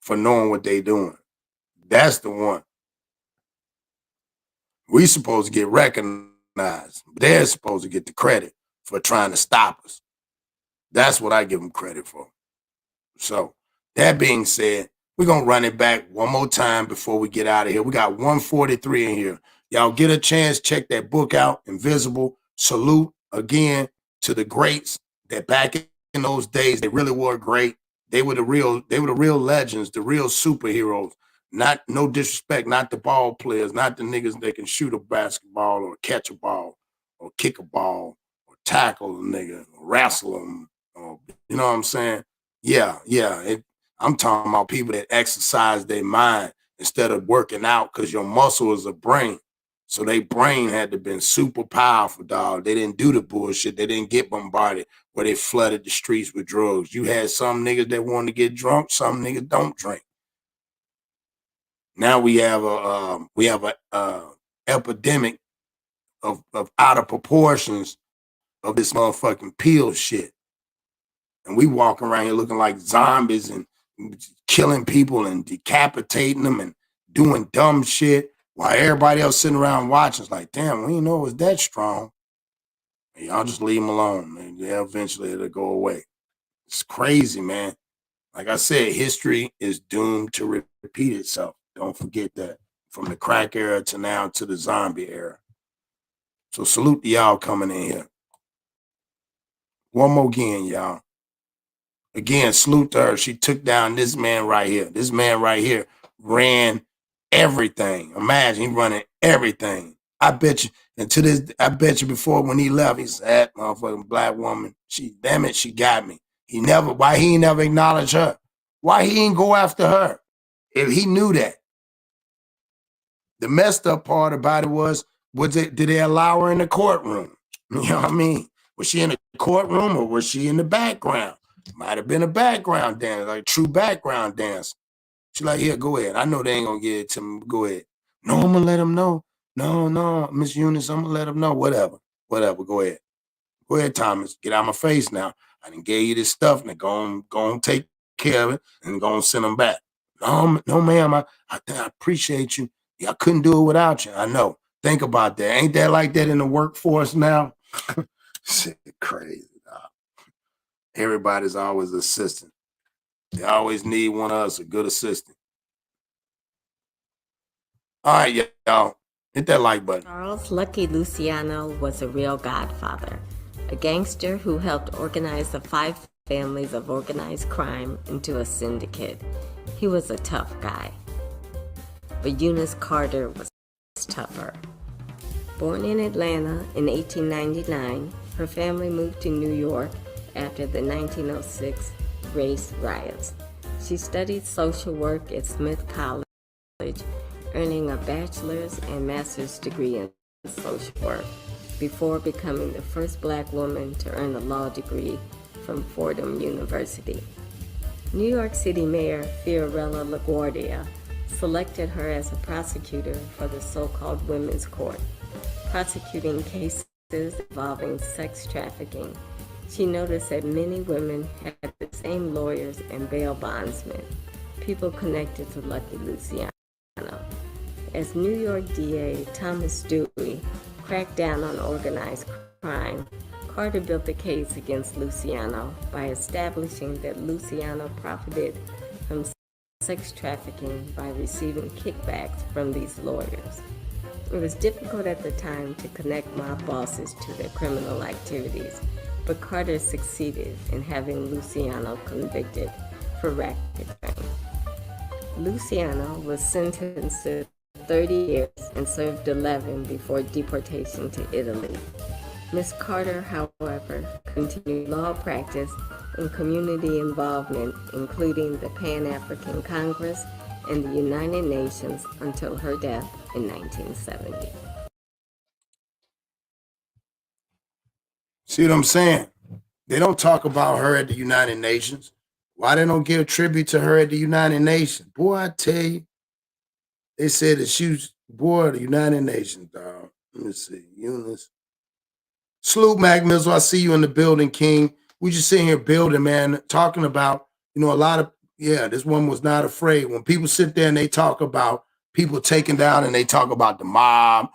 for knowing what they doing. That's the one. We supposed to get recognized. They're supposed to get the credit for trying to stop us. That's what I give them credit for. So that being said, we're going to run it back one more time before we get out of here. We got 143 in here. Y'all get a chance, check that book out, Invisible. Salute again to the greats that back in those days, they really were great. They were the real legends, the real superheroes. Not, no disrespect, not the ball players, not the niggas that can shoot a basketball or catch a ball or kick a ball or tackle a nigga or wrestle them. Or, you know what I'm saying? Yeah. I'm talking about people that exercise their mind instead of working out because your muscle is a brain. So their brain had to have been super powerful, dog. They didn't do the bullshit. They didn't get bombarded where they flooded the streets with drugs. You had some niggas that wanted to get drunk. Some niggas don't drink. Now we have a epidemic of out of proportions of this motherfucking pill shit. And we walk around here looking like zombies and killing people and decapitating them and doing dumb shit while everybody else sitting around watching. It's like, damn, we didn't know it was that strong. Y'all just leave them alone, man. Yeah, eventually it'll go away. It's crazy, man. Like I said, history is doomed to repeat itself. Don't forget that. From the crack era to now to the zombie era. So salute to y'all coming in here. One more again, y'all. Again, salute to her. She took down this man right here. This man right here ran everything. Imagine he running everything. I bet you, and to this, I bet you before when he left, he said, that motherfucking black woman, damn it, she got me. Why he never acknowledged her? Why he ain't go after her? If he knew that. The messed up part about it was did they allow her in the courtroom? You know what I mean? Was she in the courtroom or was she in the background? Might have been a background dance, like true background dance. She's like, here, go ahead. I know they ain't gonna get it to me. Go ahead. No, I'm gonna let them know. No, Miss Eunice, I'm gonna let them know. Whatever, go ahead. Go ahead, Thomas. Get out of my face now. I done gave you this stuff and go on take care of it and go on send them back. No, ma'am. I appreciate you. Yeah, I couldn't do it without you. I know. Think about that. Ain't that like that in the workforce now? Shit, crazy. Everybody's always assistant. They always need one of us, a good assistant. All right, y'all. Hit that like button. Charles Lucky Luciano was a real godfather, a gangster who helped organize the 5 families of organized crime into a syndicate. He was a tough guy. But Eunice Carter was tougher. Born in Atlanta in 1899, her family moved to New York after the 1906 race riots. She studied social work at Smith College, earning a bachelor's and master's degree in social work before becoming the first black woman to earn a law degree from Fordham University. New York City Mayor Fiorella LaGuardia selected her as a prosecutor for the so-called Women's Court, prosecuting cases involving sex trafficking. She noticed that many women had the same lawyers and bail bondsmen, people connected to Lucky Luciano. As New York DA Thomas Dewey cracked down on organized crime, Carter built the case against Luciano by establishing that Luciano profited from sex trafficking by receiving kickbacks from these lawyers. It was difficult at the time to connect mob bosses to their criminal activities, but Carter succeeded in having Luciano convicted for racketeering. Luciano was sentenced to 30 years and served 11 before deportation to Italy. Miss Carter, however, continued law practice and community involvement, including the Pan-African Congress and the United Nations, until her death in 1970. See what I'm saying? They don't talk about her at the United Nations. Why they don't give tribute to her at the United Nations? Boy, I tell you, they said that she was, boy, the United Nations, dog. Let me see, Eunice. Salute, Mac Mizzle. I see you in the building, King. We just sitting here building, man, talking about, a lot of, this one was not afraid. When people sit there and they talk about people taken down and they talk about the mob,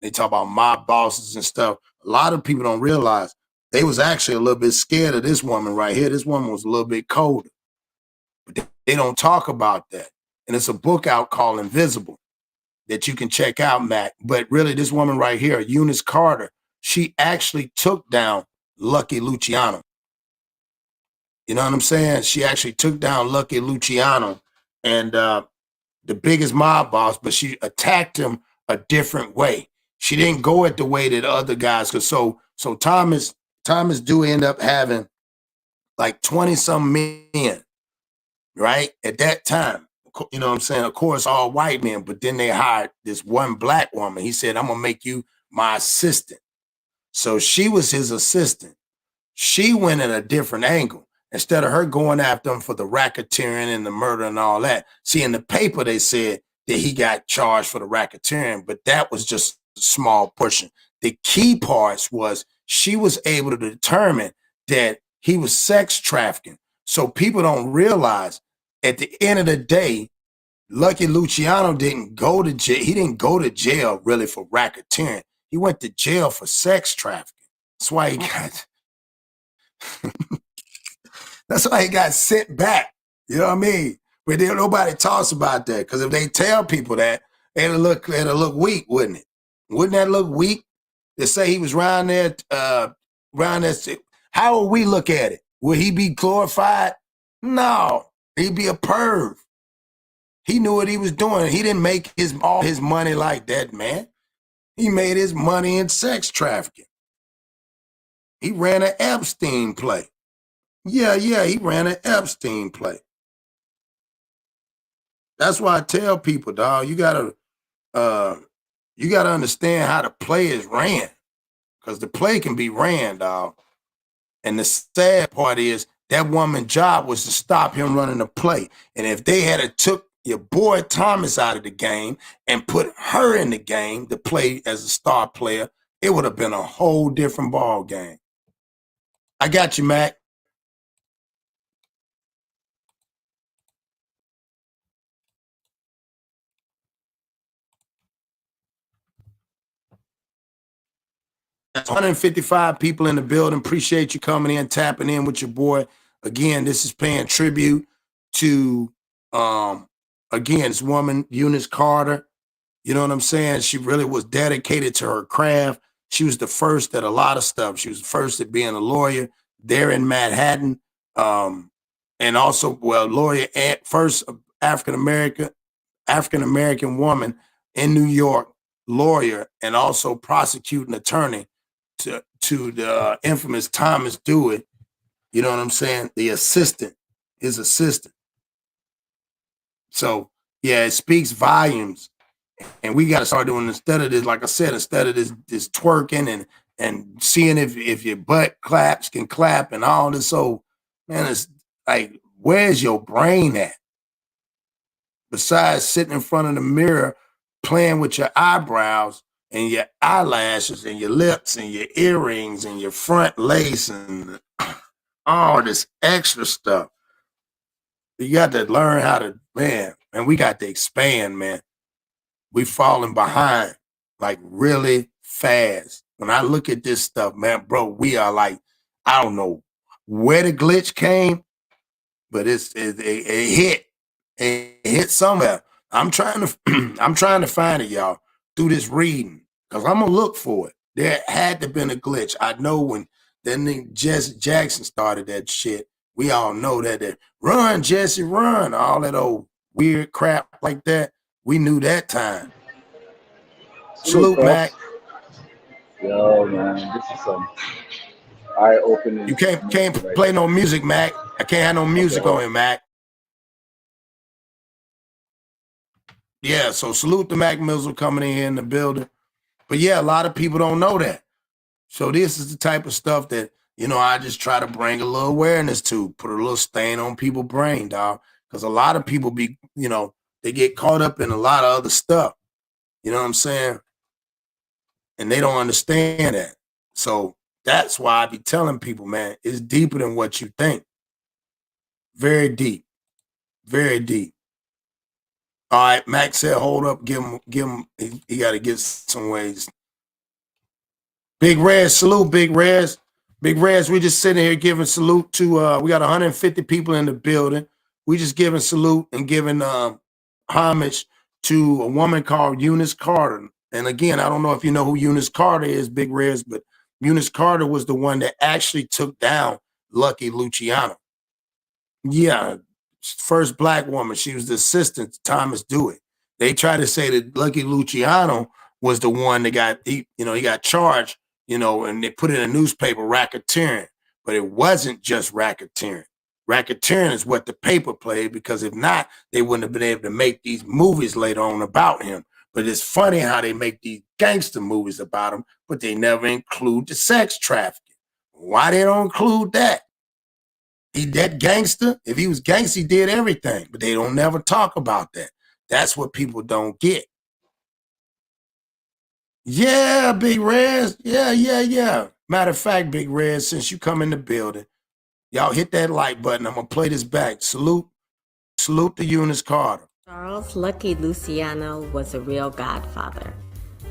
they talk about mob bosses and stuff, a lot of people don't realize they was actually a little bit scared of this woman right here. This woman was a little bit colder. But they don't talk about that. And it's a book out called Invisible that you can check out, Mac. But really, this woman right here, Eunice Carter, she actually took down Lucky Luciano. You know what I'm saying? She actually took down Lucky Luciano and the biggest mob boss, but she attacked him a different way. She didn't go at the way that other guys could. So Thomas do end up having like 20-some men, right? At that time, you know what I'm saying? Of course, all white men, but then they hired this one black woman. He said, I'm going to make you my assistant. So she was his assistant. She went in a different angle. Instead of her going after him for the racketeering and the murder and all that. See, in the paper, they said that he got charged for the racketeering, but that was just a small portion. The key parts was she was able to determine that he was sex trafficking. So people don't realize at the end of the day, Lucky Luciano didn't go to jail. He didn't go to jail really for racketeering. He went to jail for sex trafficking. That's why he got That's why he got sent back. You know what I mean? But then nobody talks about that, because if they tell people that, it'll look weak, wouldn't it? Wouldn't that look weak? To say he was around there, how would we look at it? Would he be glorified? No, he'd be a perv. He knew what he was doing. He didn't make all his money like that, man. He made his money in sex trafficking. He ran an Epstein play. Yeah, he ran an Epstein play. That's why I tell people, dog, you gotta understand how the play is ran, because the play can be ran, dog. And the sad part is that woman's job was to stop him running the play. And if they had took your boy Thomas out of the game and put her in the game to play as a star player, it would have been a whole different ball game. I got you, Mac. That's 155 people in the building. Appreciate you coming in, tapping in with your boy. Again, this is paying tribute to, again, this woman, Eunice Carter. You know what I'm saying? She really was dedicated to her craft. She was the first at a lot of stuff. She was the first at being a lawyer there in Manhattan. And also, well, lawyer, first African-American woman in New York, lawyer, and also prosecuting attorney to the infamous Thomas Dewitt. You know what I'm saying? The assistant, his assistant. So yeah, it speaks volumes. And we got to start doing, instead of this, like I said, instead of this twerking and seeing if your butt claps can clap and all this. So, man, it's like, where's your brain at? Besides sitting in front of the mirror, playing with your eyebrows and your eyelashes and your lips and your earrings and your front lace and all this extra stuff. You got to learn how to, man, and we got to expand, man. We falling behind like really fast. When I look at this stuff, man, bro, we are like, I don't know where the glitch came, but it hit. It hit somewhere. I'm trying to find it, y'all, through this reading, because I'm gonna look for it. There had to have been a glitch. I know when that nigga Jesse Jackson started that shit. We all know that run, Jesse, run, all that old weird crap like that. We knew that time. Salute, Mac. Yo, man, this is some eye-opening. You can't play no music, Mac. I can't have no music on it, Mac. Yeah, so salute to Mac Mizzle coming in the building. But yeah, a lot of people don't know that. So this is the type of stuff that, you know, I just try to bring a little awareness to, put a little stain on people's brain, dog. Because a lot of people be, you know, they get caught up in a lot of other stuff. You know what I'm saying? And they don't understand that. So that's why I be telling people, man, it's deeper than what you think. Very deep. Very deep. All right, Max said, hold up, give him, he got to get some ways. Big Rez, salute, Big Rez. Big Rez, we just sitting here giving salute to, we got 150 people in the building. We just giving salute and giving homage to a woman called Eunice Carter. And again, I don't know if you know who Eunice Carter is, Big Rez, but Eunice Carter was the one that actually took down Lucky Luciano. Yeah, first black woman. She was the assistant to Thomas Dewitt. They try to say that Lucky Luciano was the one that he got charged, you know, and they put it in a newspaper, racketeering. But it wasn't just racketeering. Racketeering is what the paper played, because if not, they wouldn't have been able to make these movies later on about him. But it's funny how they make these gangster movies about him, but they never include the sex trafficking. Why they don't include that? He that gangster? If he was gangster, he did everything, but they don't never talk about that. That's what people don't get. Yeah, Big Rez. Yeah. Matter of fact, Big Rez, since you come in the building, y'all hit that like button. I'm going to play this back. Salute to Eunice Carter. Charles Lucky Luciano was a real godfather,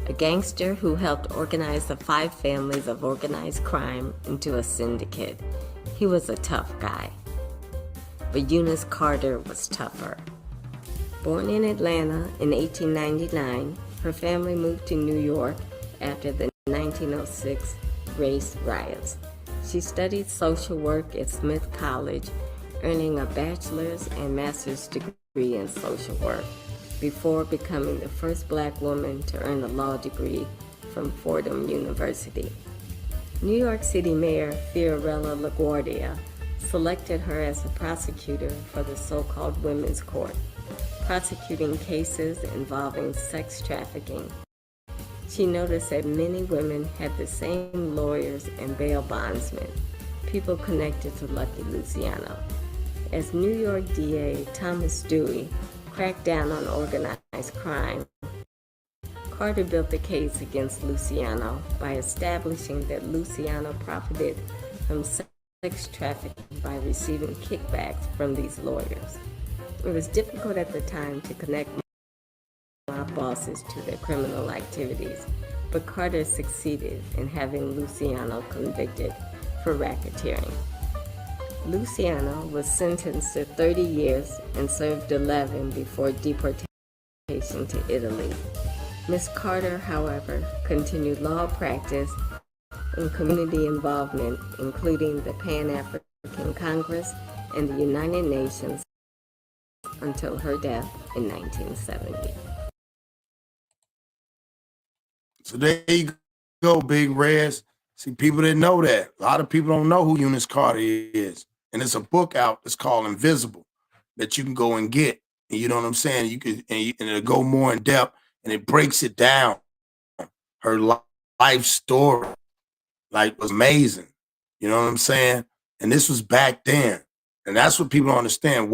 a gangster who helped organize the 5 families of organized crime into a syndicate. He was a tough guy. but Eunice Carter was tougher. Born in Atlanta in 1899, her family moved to New York after the 1906 race riots. She studied social work at Smith College, earning a bachelor's and master's degree in social work before becoming the first Black woman to earn a law degree from Fordham University. New York City Mayor Fiorella LaGuardia selected her as a prosecutor for the so-called Women's Court, prosecuting cases involving sex trafficking. She noticed that many women had the same lawyers and bail bondsmen, people connected to Lucky Luciano. As New York DA Thomas Dewey cracked down on organized crime, Carter built the case against Luciano by establishing that Luciano profited from sex trafficking by receiving kickbacks from these lawyers. It was difficult at the time to connect mob bosses to their criminal activities, but Carter succeeded in having Luciano convicted for racketeering. Luciano was sentenced to 30 years and served 11 before deportation to Italy. Miss Carter, however, continued law practice and community involvement, including the Pan-African Congress and the United Nations, until her death in 1970. So there you go, Big Rez. See, people didn't know that. A lot of people don't know who Eunice Carter is. And there's a book out that's called Invisible that you can go and get. And you know what I'm saying? You could, and it'll go more in depth, and it breaks it down. Her life story, like, was amazing. You know what I'm saying? And this was back then. And that's what people don't understand.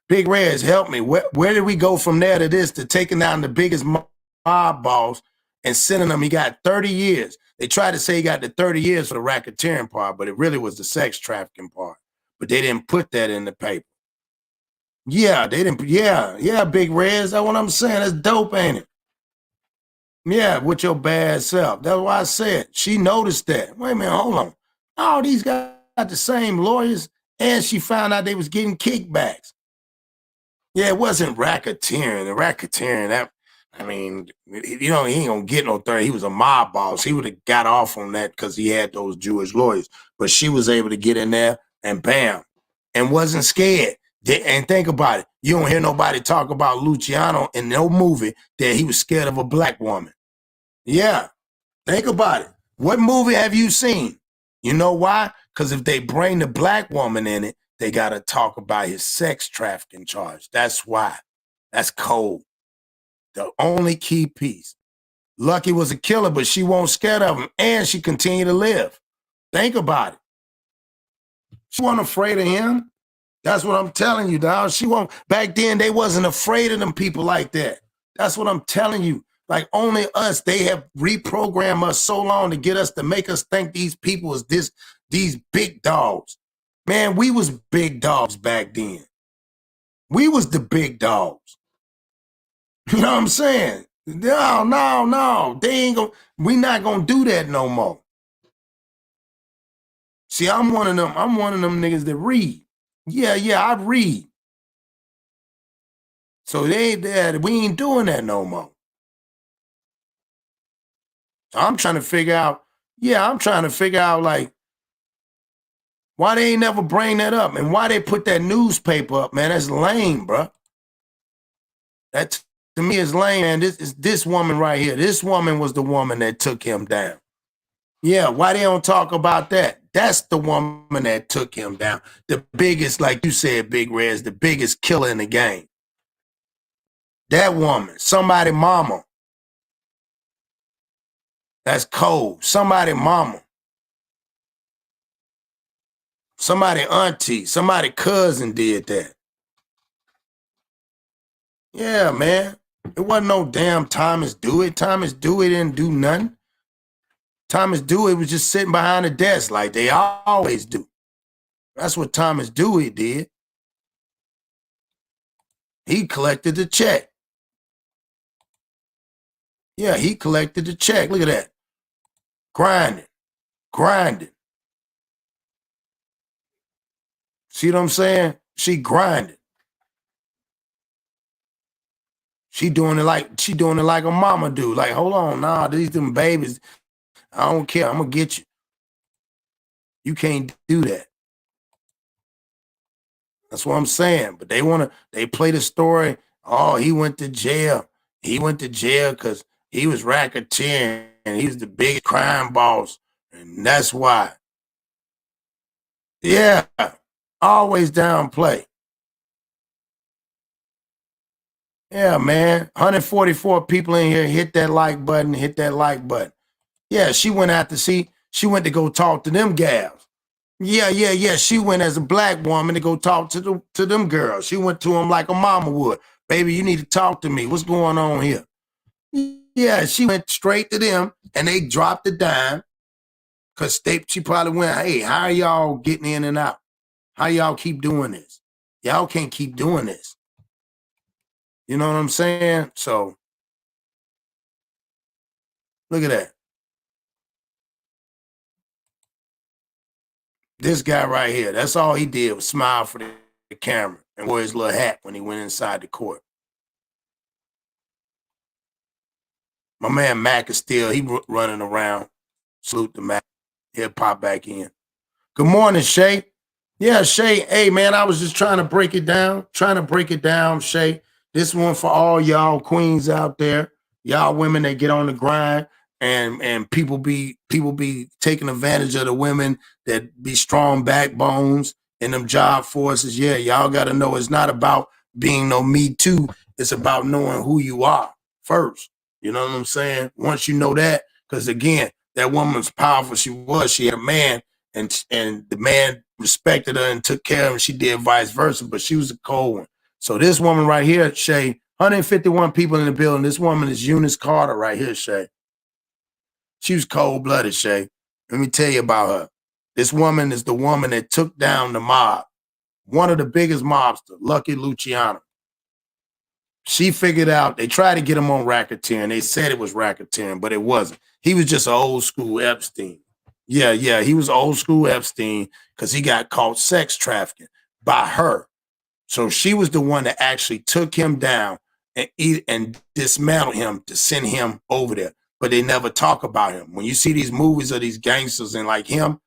Big Rez, help me. Where did we go from there to this, to taking down the biggest mob boss and sending him? He got 30 years. They tried to say he got the 30 years for the racketeering part, but it really was the sex trafficking part. But they didn't put that in the paper. Yeah, they didn't. Yeah, Big Rez. That's what I'm saying. That's dope, ain't it? Yeah, with your bad self. That's why I said she noticed that. Wait a minute, hold on. All these guys got the same lawyers, and she found out they was getting kickbacks. Yeah, it wasn't racketeering. The racketeering, that, I mean, you know, he ain't gonna get no 30. He was a mob boss. He would have got off on that because he had those Jewish lawyers. But she was able to get in there and bam, and wasn't scared. And think about it. You don't hear nobody talk about Luciano in no movie that he was scared of a Black woman. Yeah, think about it. What movie have you seen? You know why? Because if they bring the Black woman in it, they got to talk about his sex trafficking charge. That's why. That's cold. The only key piece. Lucky was a killer, but she wasn't scared of him, and she continued to live. Think about it. She wasn't afraid of him. That's what I'm telling you, dog. Back then, they wasn't afraid of them people like that. That's what I'm telling you. Like, only us, they have reprogrammed us so long to make us think these people is these big dogs. Man, we was big dogs back then. We was the big dogs. You know what I'm saying? No. We not gonna do that no more. See, I'm one of them niggas that read. Yeah, I read. So we ain't doing that no more. So I'm trying to figure out, like, why they ain't never bring that up, and why they put that newspaper up, man. That's lame, bro. That to me is lame, man. This woman right here. This woman was the woman that took him down. Yeah, why they don't talk about that? That's the woman that took him down. The biggest, like you said, Big Rez, the biggest killer in the game. That woman, somebody mama. That's cold. Somebody mama. Somebody auntie, somebody cousin did that. Yeah, man. It wasn't no damn Thomas Dewey. Thomas Dewey didn't do nothing. Thomas Dewey was just sitting behind the desk like they always do. That's what Thomas Dewey did. He collected the check. Yeah, he collected the check. Look at that. Grinding. See what I'm saying? She grinding. She doing it like a mama do. Like, hold on, nah, these them babies. I don't care. I'm gonna get you. You can't do that. That's what I'm saying. But they play the story. Oh, he went to jail. He went to jail because he was racketeering and he's the biggest crime boss. And that's why. Yeah. Always downplay. Yeah, man. 144 people in here. Hit that like button. Hit that like button. Yeah, she went out to see. She went to go talk to them gals. Yeah. She went as a black woman to go talk to them girls. She went to them like a mama would. Baby, you need to talk to me. What's going on here? Yeah, she went straight to them and they dropped the dime because she probably went, hey, how are y'all getting in and out? How y'all keep doing this? Y'all can't keep doing this. You know what I'm saying? So look at that. This guy right here, that's all he did was smile for the camera and wore his little hat when he went inside the court. My man Mac is still, he running around. Salute to Mac. He'll pop back in. Good morning, Shay. Yeah, Shay. Hey, man, I was just trying to break it down. Shay. This one for all y'all queens out there. Y'all women that get on the grind and people be taking advantage of the women that be strong backbones in them job forces. Yeah, y'all got to know it's not about being no me too. It's about knowing who you are first. You know what I'm saying? Once you know that, because again, that woman's powerful. She had a man and the man respected her and took care of her. She did vice versa, but she was a cold one. So this woman right here, Shay, 151 people in the building. This woman is Eunice Carter right here, Shay. She was cold-blooded, Shay. Let me tell you about her. This woman is the woman that took down the mob. One of the biggest mobsters, Lucky Luciano. She figured out, they tried to get him on racketeering. They said it was racketeering, but it wasn't. He was just an old school Epstein. Yeah, he was old school Epstein because he got caught sex trafficking by her. So she was the one that actually took him down and dismantled him to send him over there. But they never talk about him. When you see these movies of these gangsters and like him,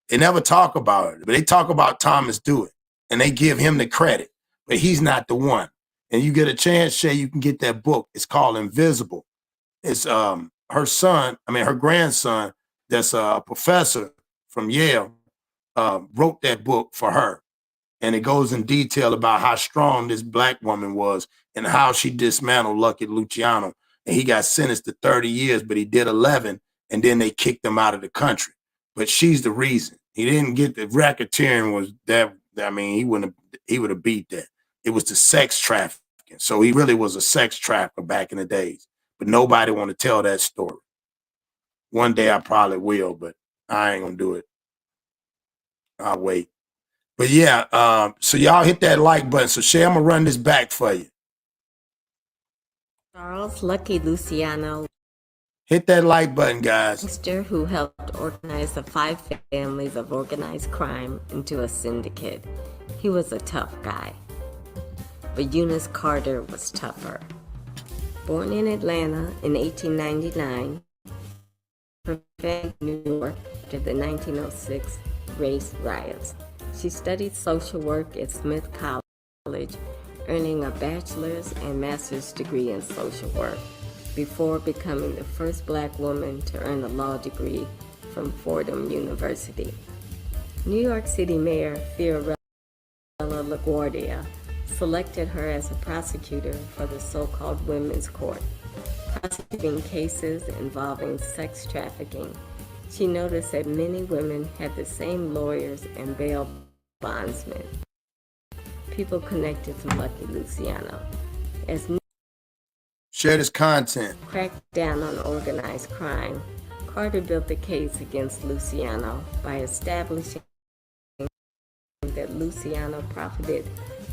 they never talk about it. But they talk about Thomas Dewitt and they give him the credit. But he's not the one. And you get a chance, Shay, you can get that book. It's called Invisible. It's her grandson, that's a professor from Yale, wrote that book for her. And it goes in detail about how strong this black woman was and how she dismantled Lucky Luciano. And he got sentenced to 30 years, but he did 11, and then they kicked him out of the country. But she's the reason. He didn't get the racketeering was that, I mean, he would have beat that. It was the sex trafficking. So he really was a sex trafficker back in the days. But nobody want to tell that story. One day I probably will, but I ain't gonna do it. I'll wait. But yeah, so y'all hit that like button. So Shay, I'm gonna run this back for you. Charles Lucky Luciano, hit that like button, guys. Gangster who helped organize the 5 families of organized crime into a syndicate. He was a tough guy. But Eunice Carter was tougher. Born in Atlanta in 1899, in New York after the 1906 race riots. She studied social work at Smith College, earning a bachelor's and master's degree in social work before becoming the first black woman to earn a law degree from Fordham University. New York City Mayor Fiorella LaGuardia selected her as a prosecutor for the so-called Women's Court, prosecuting cases involving sex trafficking. She noticed that many women had the same lawyers and bail bondsmen. People connected to Lucky Luciano. As share this content, cracked down on organized crime, Carter built the case against Luciano by establishing that Luciano profited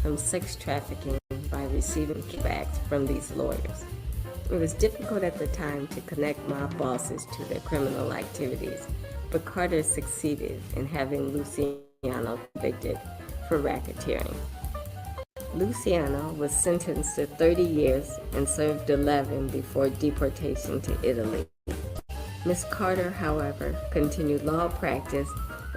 from sex trafficking by receiving kickbacks from these lawyers. It was difficult at the time to connect mob bosses to their criminal activities, but Carter succeeded in having Luciano convicted for racketeering. Luciano was sentenced to 30 years and served 11 before deportation to Italy. Ms. Carter, however, continued law practice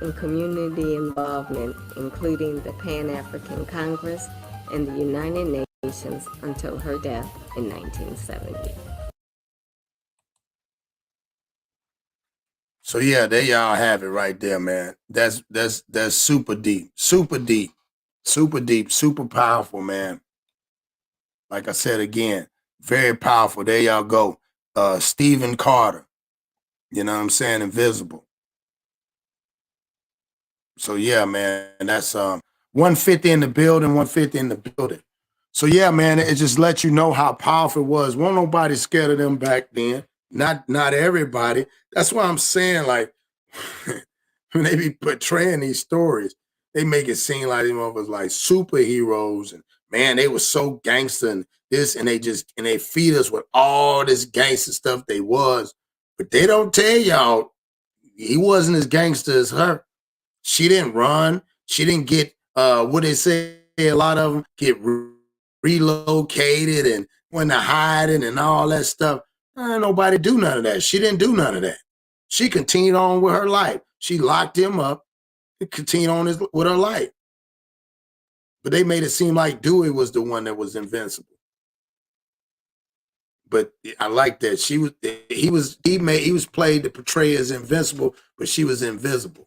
and community involvement, including the Pan-African Congress and the United Nations, until her death in 1970. So yeah, there y'all have it right there, man. That's super deep, super deep, super deep, super powerful, man. Like I said again, very powerful. There y'all go. Stephen Carter. You know what I'm saying? Invisible. So yeah, man, that's 150 in the building, 150 in the building. So yeah, man, it just lets you know how powerful it was. Won't nobody scared of them back then. Not everybody. That's why I'm saying, like, when they be portraying these stories, they make it seem like them of us like superheroes, and man, they were so gangster and this, and they feed us with all this gangster stuff they was, but they don't tell y'all he wasn't as gangster as her. She didn't run. She didn't get what they say. A lot of them get relocated and went to hiding and all that stuff. Ain't nobody do none of that. She didn't do none of that. She continued on with her life. She locked him up and continued on with her life. But they made it seem like Dewey was the one that was invincible. But I like that. He was played to portray as invincible, but she was invisible.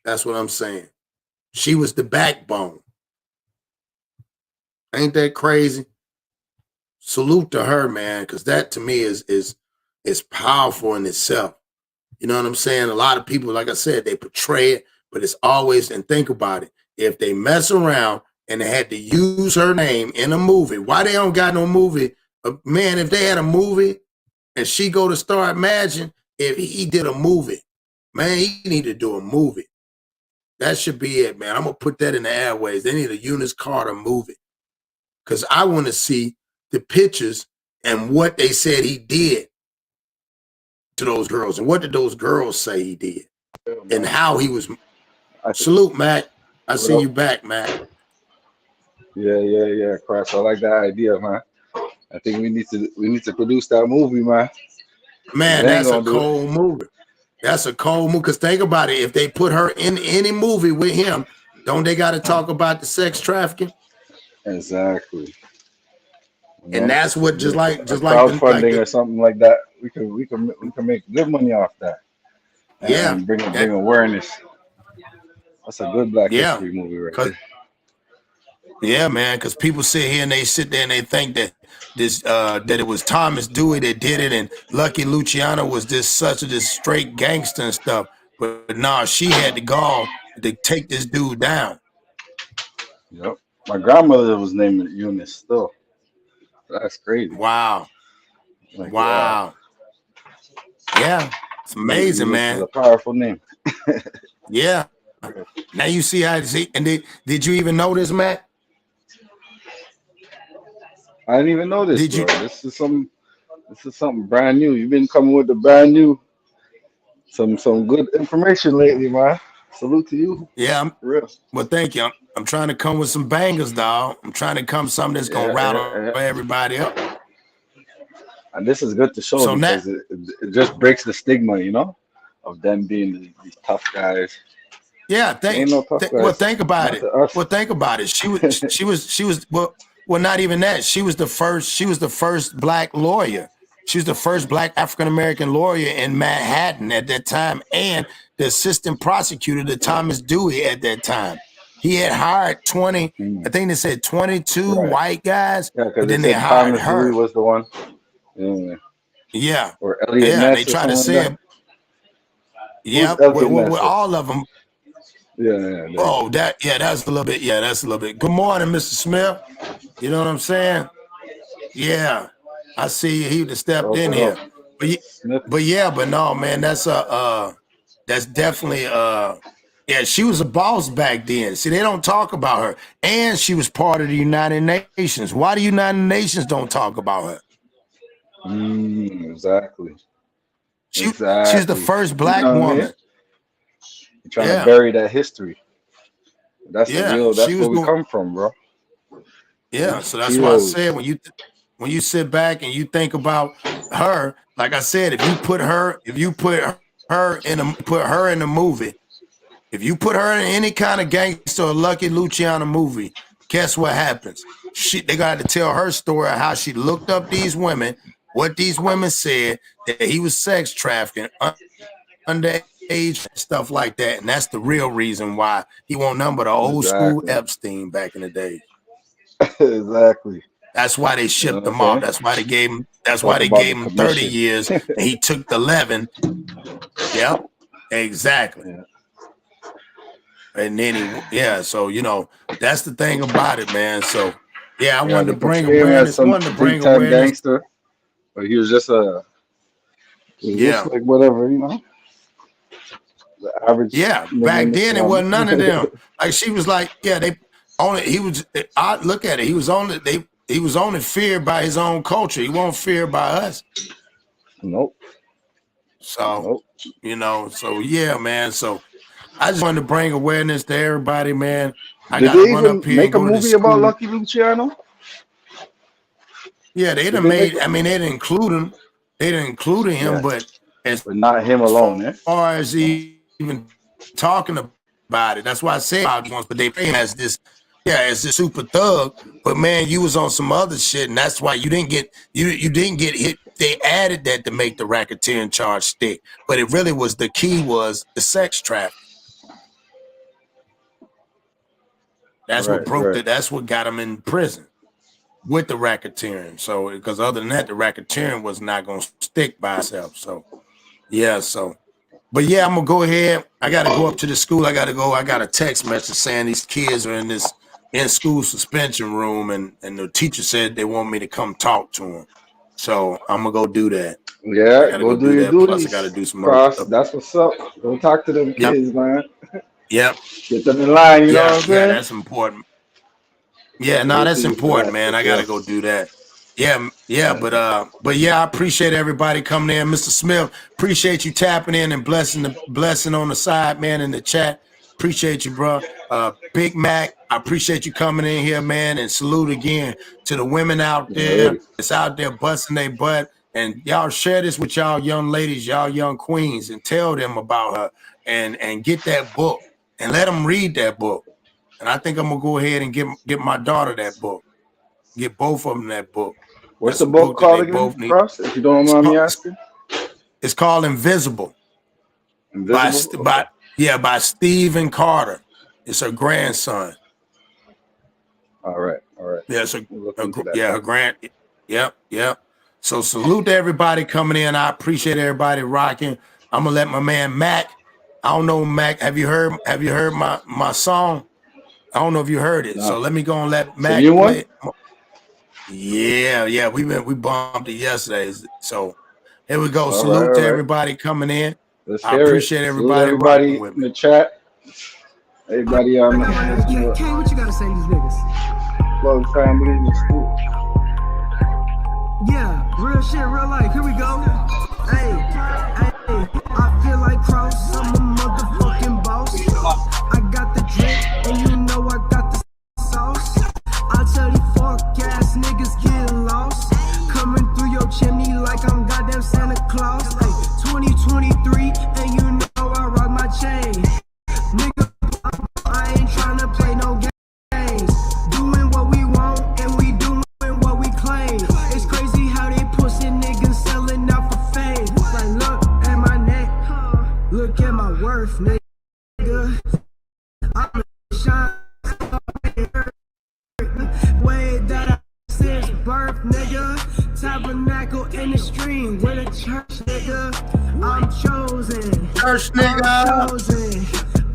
That's what I'm saying. She was the backbone. Ain't that crazy? Salute to her, man, because that to me is powerful in itself. You know what I'm saying? A lot of people, like I said, they portray it, but it's always, and think about it, if they mess around and they had to use her name in a movie, why they don't got no movie? Man, if they had a movie and she go to Star Imagine, if he did a movie, man, he need to do a movie. That should be it, man. I'm going to put that in the airways. They need a Eunice Carter movie, because I want to see the pictures and what they said he did to those girls, and what did those girls say he did, and how he was. Salute, Mac. I see you back, Mac. Yeah, Cross. I like that idea, man. I think we need to produce that movie, man. Man, that's a cold movie. That's a cold movie, because think about it. If they put her in any movie with him, don't they got to talk about the sex trafficking? Exactly. And that's what just like crowdfunding or something like that. We can make good money off that. And bring awareness. That's a good Black History movie right there. Yeah, man, because people sit here and they sit there and they think that that it was Thomas Dewey that did it, and Lucky Luciano was this straight gangster and stuff. But nah, she had the gall to take this dude down. Yep. My grandmother was named Eunice still. That's crazy. Wow. Like, wow. Yeah. It's amazing, man. It's a powerful name. Yeah. Now you see how and did you even know this, Matt? I didn't even know this. Did you? This is something brand new. You've been coming with the brand new, some good information lately, man. Salute to you. Yeah, real. Well, thank you. I'm trying to come with some bangers, dog. I'm trying to come something that's gonna rattle everybody up. And this is good to show because it just breaks the stigma, you know, of them being these tough guys. Yeah, think about it. Well, think about it. She was well, not even that. She was the first Black lawyer. She was the first Black African-American lawyer in Manhattan at that time, and the assistant prosecutor to Thomas Dewey at that time. He had hired 20, I think they said 22 white guys, but then they hired Thomas her. Dewey was the one. Yeah. Or Elliot Ness, they tried to say it. Yeah, with all of them. Yeah. Oh, that's a little bit. Yeah, that's a little bit. Good morning, Mr. Smith. You know what I'm saying? Yeah, I see you. He would have stepped in here. But no, man, that's definitely yeah, she was a boss back then. See, they don't talk about her. And she was part of the United Nations. Why the United Nations don't talk about her? Exactly. She's the first Black woman. You're trying to bury that history. That's the Yeah, real. she That's was where we going. come from, bro. Yeah, so that's why I Heroes. said when you sit back and you think about her, like I said, if you put her in the movie, if you put her in any kind of gangster or Lucky Luciano movie, guess what happens? They got to tell her story of how she looked up these women, what these women said, that he was sex trafficking, underage, stuff like that. And that's the real reason why he won't number the old school Exactly. Epstein back in the day. Exactly. That's why they You know shipped what I'm him off. saying? That's why they gave him. That's why Talk they about gave the him 30 commission. years, and he took the 11. Yep, exactly. Yeah. And then so that's the thing about it, man. So yeah, I Yeah, wanted they to bring portray him as awareness. some Wanted to bring big time awareness. gangster, but he was just Yeah. like whatever, you know, the average. Yeah, nigga in back the then it slum. wasn't none of them. Like she was like, yeah, they only I look at it. He was only feared by his own culture. He wasn't feared by us. Nope. So so yeah, man. So I just wanted to bring awareness to everybody, man. I Did got to they run even up here make and go a to the movie about school. Lucky Luciano? Yeah, they Did done they made. make I mean, they didn't include him. They didn't include him, Yeah. but as But not him alone, eh? far as even talking about it, that's why I said about once. But they pay him as this, as this super thug. But man, you was on some other shit, and that's why you didn't get you didn't get hit. They added that to make the racketeering charge stick, but it really was the key was the sex trafficking. That's what broke it. That's what got him in prison with the racketeering. So, because other than that, the racketeering was not going to stick by itself. So, yeah. So, but yeah, I'm gonna go ahead. I got to go up to the school. I got to go. I got a text message saying these kids are in this in-school suspension room, and the teacher said they want me to come talk to them. So I'm gonna go do that. Yeah, go do your duties. Plus, I got to do some Cross. stuff. That's what's up. Go talk to them kids, man. Yep. Get them in line. You know what I'm saying? Yeah, that's important. Yeah, no, that's important, man. I got to go do that. Yeah, but yeah, I appreciate everybody coming in. Mr. Smith, appreciate you tapping in and blessing on the side, man, in the chat. Appreciate you, bro. Big Mac, I appreciate you coming in here, man, and salute again to the women out there. It's out there busting their butt. And y'all share this with y'all young ladies, y'all young queens, and tell them about her and get that book and let them read that book. And I think I'm gonna go ahead and get my daughter that book. Get both of them that book. What's the book called again, Cross? If you don't mind me asking. It's called Invisible. Invisible? By Stephen Carter. It's her grandson. All right. Yeah, her grand. Yep. So salute to everybody coming in. I appreciate everybody rocking. I'm gonna let my man Mac. I don't know, Mac. Have you heard my song? I don't know if you heard it. No. So let me go and let Mac play it. Yeah. We bumped it yesterday. So here we go. Salute to everybody coming in. I appreciate everybody in the chat. Everybody on Kay, what you gotta say to these niggas? Long family in the school. Yeah, real shit, real life. Here we go. Hey, I feel like Cross. I'm a motherfucking boss. I got the drip, and you know I got the sauce. I tell these fuck ass niggas get lost. Coming through your chimney like I'm goddamn Santa Claus. Hey, 2023, and you know I rock my chain. Nigga, I ain't tryna play no games. Doing what we want, and we doing what we claim. It's crazy how they pussy niggas selling out for fame. Like, look at my neck, look at my worth, nigga. I'm a shine. Way that I since birth, nigga. Tabernacle in the stream with a church, nigga. I'm chosen. Church, nigga.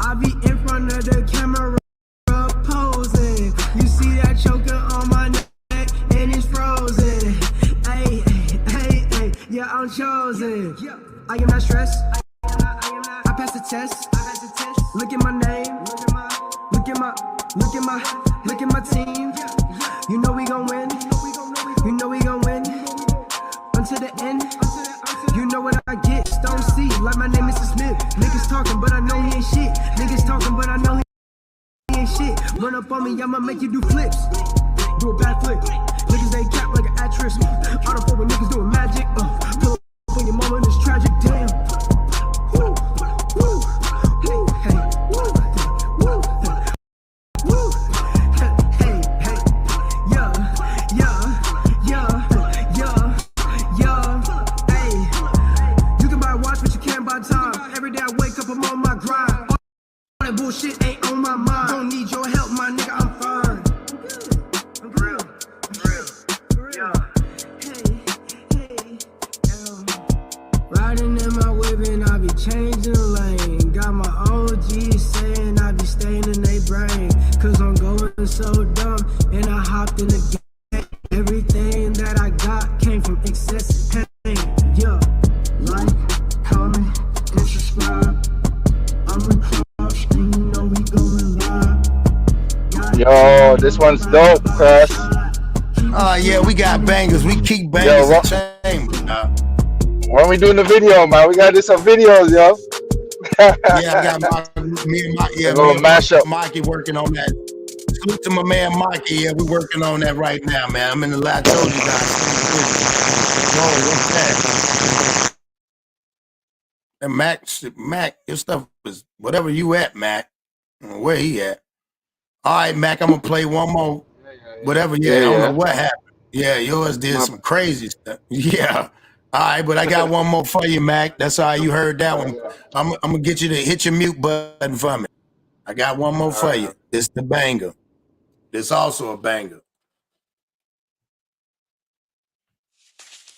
I be in front of the camera posing. You see that choker on my neck and it's frozen. Hey, yeah, I'm chosen. I am not stressed. I passed the test. Look at my name. Look at my team. You know we gon' win. You know we gon' win. Until the end. You know what I get. Don't see. Like my name is Smith. Niggas talking, but I know he ain't shit. Niggas talking, but I know he ain't shit. Run up on me, I'ma make you do flips. Do a bad flip. Niggas ain't cap like an actress. I don't fuck with niggas doing magic. Pull up on your mama and it's tragic. Damn. Woo, woo, hey, hey, woo, woo, woo, hey, hey, hey, yeah, yeah, yeah, yeah, yeah, hey. You can buy a watch, but you can't buy time. Every day I wake up, I'm on my grind. All that bullshit ain't on my mind. Don't need your help, my nigga, I'm fine. I'm real, yeah. Hey, hey, yeah. Riding in my whip and I be changing the lane. Got my OGs saying I be staying in their brain. Cause I'm going so dumb and I hopped in the game. Everything that I got came from excessive pain. Yeah, like, comment, and subscribe. I'm a cross and you know we going live. Yo, this one's dope, Cross. Yeah, we got bangers. We keep bangers in the chamber. When we doing the video, man, we gotta do some videos, yo. Yeah, I got me and Mikey working on that. Salute to my man Mikey. Yeah, we working on that right now, man. I'm in the lab. I told you guys. Whoa, what's that? And Mac, your stuff is whatever you at, Mac. Where he at? All right, Mac, I'm gonna play one more. Whatever, yeah, I don't know what happened. Yeah, yours did some crazy stuff. Yeah. All right, but I got one more for you, Mac. That's all right, you heard that one. I'm gonna get you to hit your mute button for me. I got one more for you. It's the banger. It's also a banger.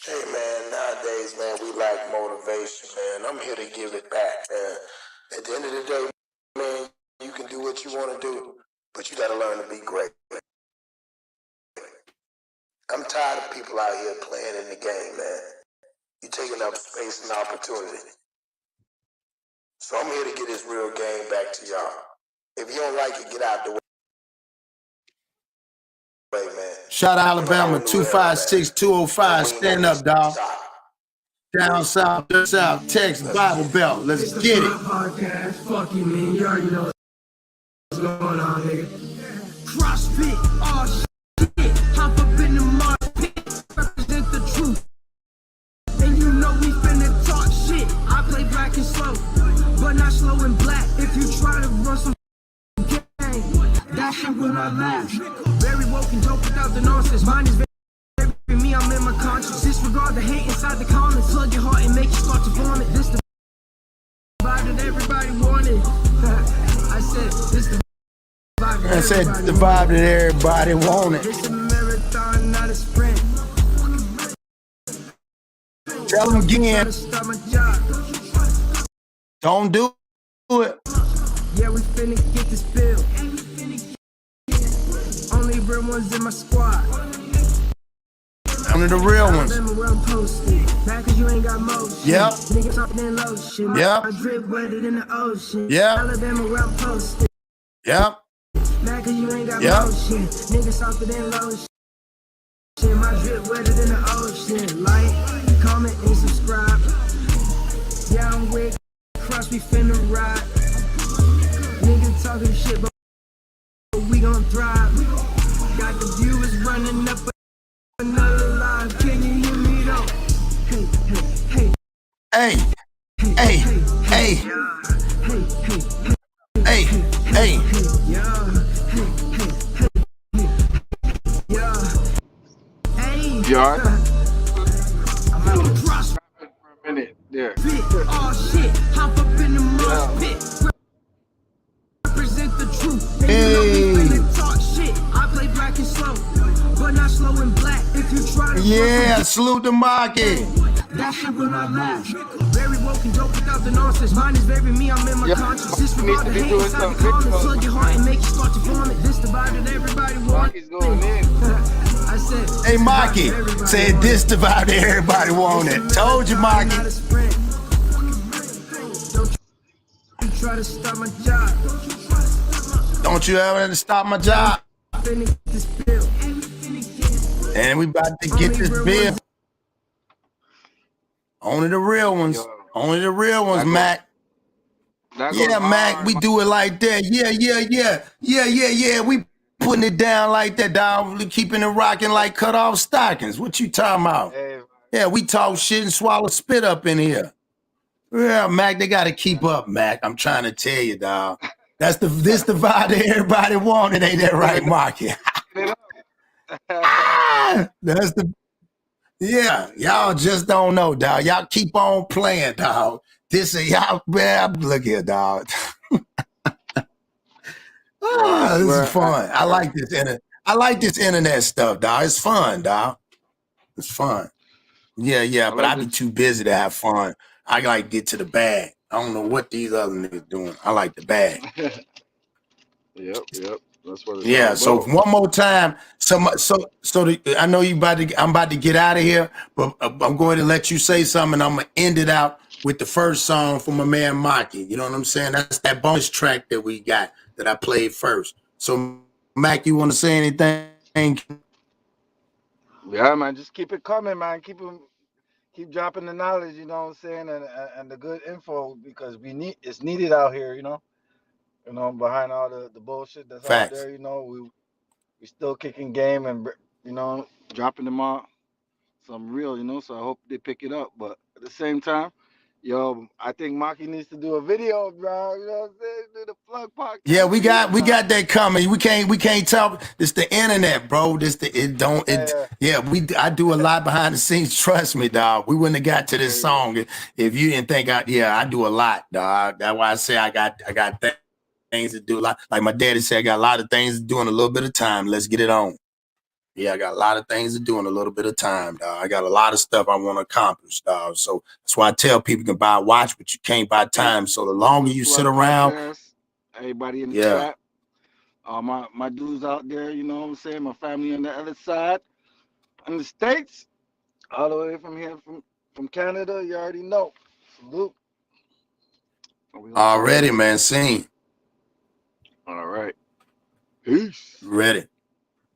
Hey man, nowadays, man, we lack motivation, man. I'm here to give it back, man. At the end of the day, man, you can do what you want to do, but you gotta learn to be great. I'm tired of people out here playing in the game, man. You're taking up space and opportunity. So I'm here to get this real game back to y'all. If you don't like it, get out the way, man. Shout out Alabama, 256-205. Stand up, dog. Down south, just south, Texas, Bible Belt. Let's get it. Podcast. Fuck you, man. You already know what's going on, nigga. CrossFit, all shit. Hop up in the market, represent the truth. And you know we finna talk shit. I play black and slow, but not slow and black. If you try to run some game, that shit will not last. Very woke and dope without the nonsense. Mine is very me, I'm in my conscience. Disregard the hate inside the comments. Plug your heart and make you start to vomit. This the vibe that everybody wanted. I said, this the vibe that everybody wanted. It's a marathon, not a sprint. Tell them again. Don't do it. Yeah, we finna get this bill. Only real ones in my squad. Only the real ones. Back cause you ain't got motion. Yep. Niggas talking in lotion. Yep. I drip wetter than the ocean. Yep. Alabama where I'm posted. Yep. Back cause you ain't got motion. Niggas softer than lotion. My drip wetter than the ocean. Like, comment, and subscribe. Yeah, I'm with Cross, we finna ride. Niggas talking shit, but we gon' thrive. Got the viewers running up another live. Can you hear me though? Hey, hey, hey, hey, hey, hey, John. I'm out of cross for a minute. Yeah. Oh shit, hop up in the mosh pit. Represent the truth. Hey. Talk shit. I play black and slow, but not slow and black. If you try to salute the market. that shit will not last. Very woke and dope without the nonsense. Mine is very me, I'm in my conscience. Disregard the hate inside the comments. Plug your heart and make you start to vomit. This the vibe that everybody wants. I said, hey, Mikey, said this the vibe that everybody wanted. Told you, Mikey. Don't try to stop my job. Don't you ever stop my job. And we about to get this bill. Only the real ones. Only the real ones, Mac. That goes Yeah, Mac, hard, we man. do it like that. Yeah. We putting it down like that, dog. We keeping it rocking like cut off stockings. What you talking about? Hey, Yeah, we talk shit and swallow spit up in here. Yeah, Mac, they got to keep up, Mac. I'm trying to tell you, dog. This the vibe that everybody wanted, ain't that right, Marky? That's the y'all just don't know, dog. Y'all keep on playing, dog. This is y'all, man. Look here, dog. This is fun. I like this internet stuff, dog. It's fun, dog. It's fun. Yeah, but I be too busy to have fun. I like to get to the bag. I don't know what these other niggas doing. I like the bag. Yep. That's what it's Yeah. all So about. one more time. I know I'm about to get out of here, but I'm going to let you say something. I'm gonna end it out with the first song from my man Maki. You know what I'm saying? That's that bonus track that we got that I played first. So Mac, you want to say anything? Yeah, man. Just keep it coming, man. Keep dropping the knowledge. You know what I'm saying, and the good info because it's needed out here. You know, behind all the bullshit that's out Facts. there. You know, we still kicking game and dropping them out. Some real, so I hope they pick it up. But at the same time, I think Maki needs to do a video, bro. You know what I'm saying? Do the plug podcast. Yeah, we got that coming. We can't talk. It's the internet, bro. I do a lot behind the scenes. Trust me, dog. We wouldn't have got to this song if you didn't think I do a lot, dog. That's why I say I got things to do. Like my daddy said, I got a lot of things to do in a little bit of time. Let's get it on. Yeah, I got a lot of things to do in a little bit of time, dog. I got a lot of stuff I want to accomplish, dog. So that's why I tell people you can buy a watch, but you can't buy time. So the longer you sit around, everybody in the chat, my dudes out there, you know what I'm saying? My family on the other side, in the States, all the way from here, from Canada, you already know. Salute. Already, man. Seen. All right. Peace. Ready.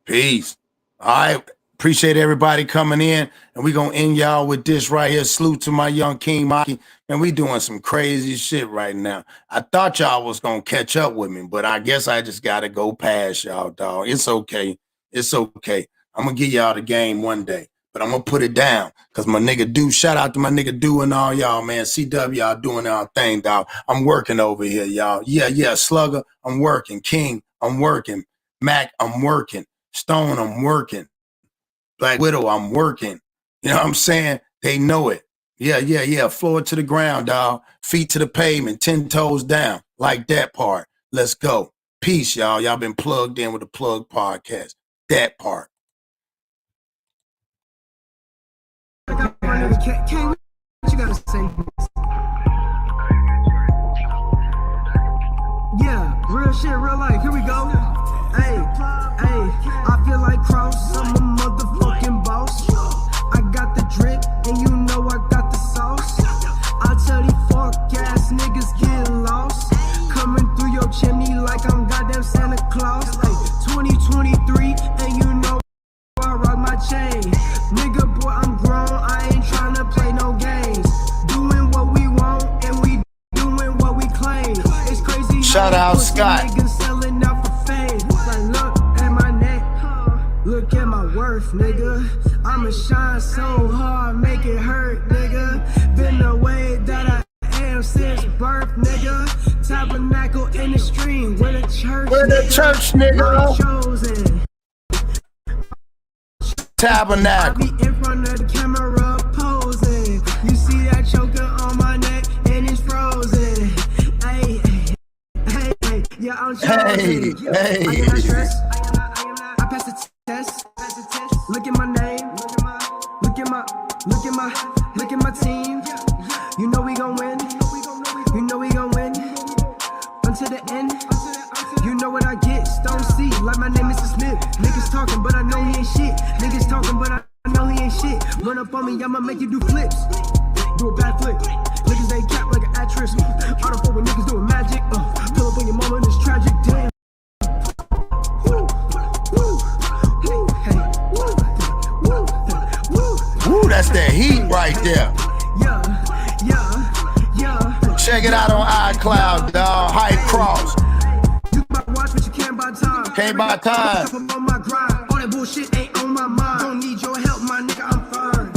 Peace. All right. Appreciate everybody coming in. And we're going to end y'all with this right here. Salute to my young King Maki. And we doing some crazy shit right now. I thought y'all was going to catch up with me, but I guess I just got to go past y'all, dog. It's okay. It's okay. I'm going to give y'all the game one day, but I'm going to put it down because my nigga Do, shout out to my nigga Do and all y'all, man. CW, y'all doing our thing, dog. I'm working over here, y'all. Yeah. Slugger, I'm working. King, I'm working. Mac, I'm working. Stone, I'm working. Black Widow, I'm working. You know what I'm saying? They know it. Yeah. Floor to the ground, dog. Feet to the pavement, 10 toes down. Like that part. Let's go. Peace, y'all. Y'all been plugged in with the Plug Podcast. That part. What you gotta say? Yeah, real shit, real life. Here we go. Hey, I feel like Cross. I'm a motherfucking boss. I got the drip, and you know I got the sauce. I tell these fuck ass niggas get lost. Coming through your chimney like I'm goddamn Santa Claus. Hey, 2023, and you know I rock my chain. Nigga, boy, I'm grown. I ain't tryna play no games. Doing what we want, and we doing what we claim. It's crazy. Shout out Scott. Niggas selling out for fame. Like, look at my neck. Look at my worth, nigga. I'ma shine so hard, make it hurt, nigga. Been the way that I am since birth, nigga. Tabernacle in the stream, where the church, nigga. Chosen. Tabernacle. I be in front of the camera posing. You see that choker on my neck and it's frozen. Hey, yeah, I'm chosen. I am not stressed. I pass the test. Look at my name. Look at my team. You know we gon' win. You know we gon' win. Until the end. You know what I get, Stone C, like my name is Smith. Niggas talking, but I know he ain't shit. Niggas talking, but I know he ain't shit. Run up on me, I'ma make you do flips. Do a bad flip. Niggas ain't cap like an actress. I don't fuck with niggas doing magic. Pull up on your mama and it's tragic. Damn. Woo, that's that heat right there. Yeah. Check it out on iCloud, dog. Hype Cross. You might watch, but you can't buy time. Can't buy time. I'm on my grind. All that bullshit ain't on my mind. Don't need your help, my nigga. I'm fine.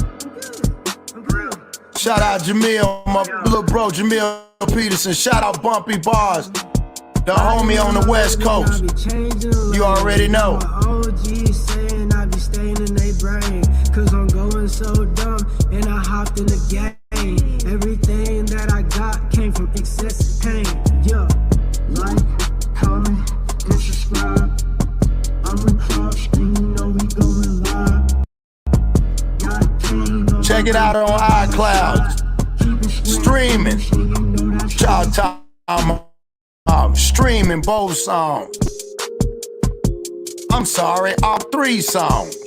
I'm real. Shout out Jamil, my little bro Jamil Peterson. Shout out Bumpy Bars, the homie on the West Coast. You already know. OG saying I be staying in their brain. Cause I'm going so dumb and I hopped in the game. Everything that I got came from excessive pain. Yeah, like, comment, and subscribe. I'm a Cross and you know we going live. Check it out on iCloud. Streaming. Shout out I'm streaming both songs. I'm sorry, all 3 songs.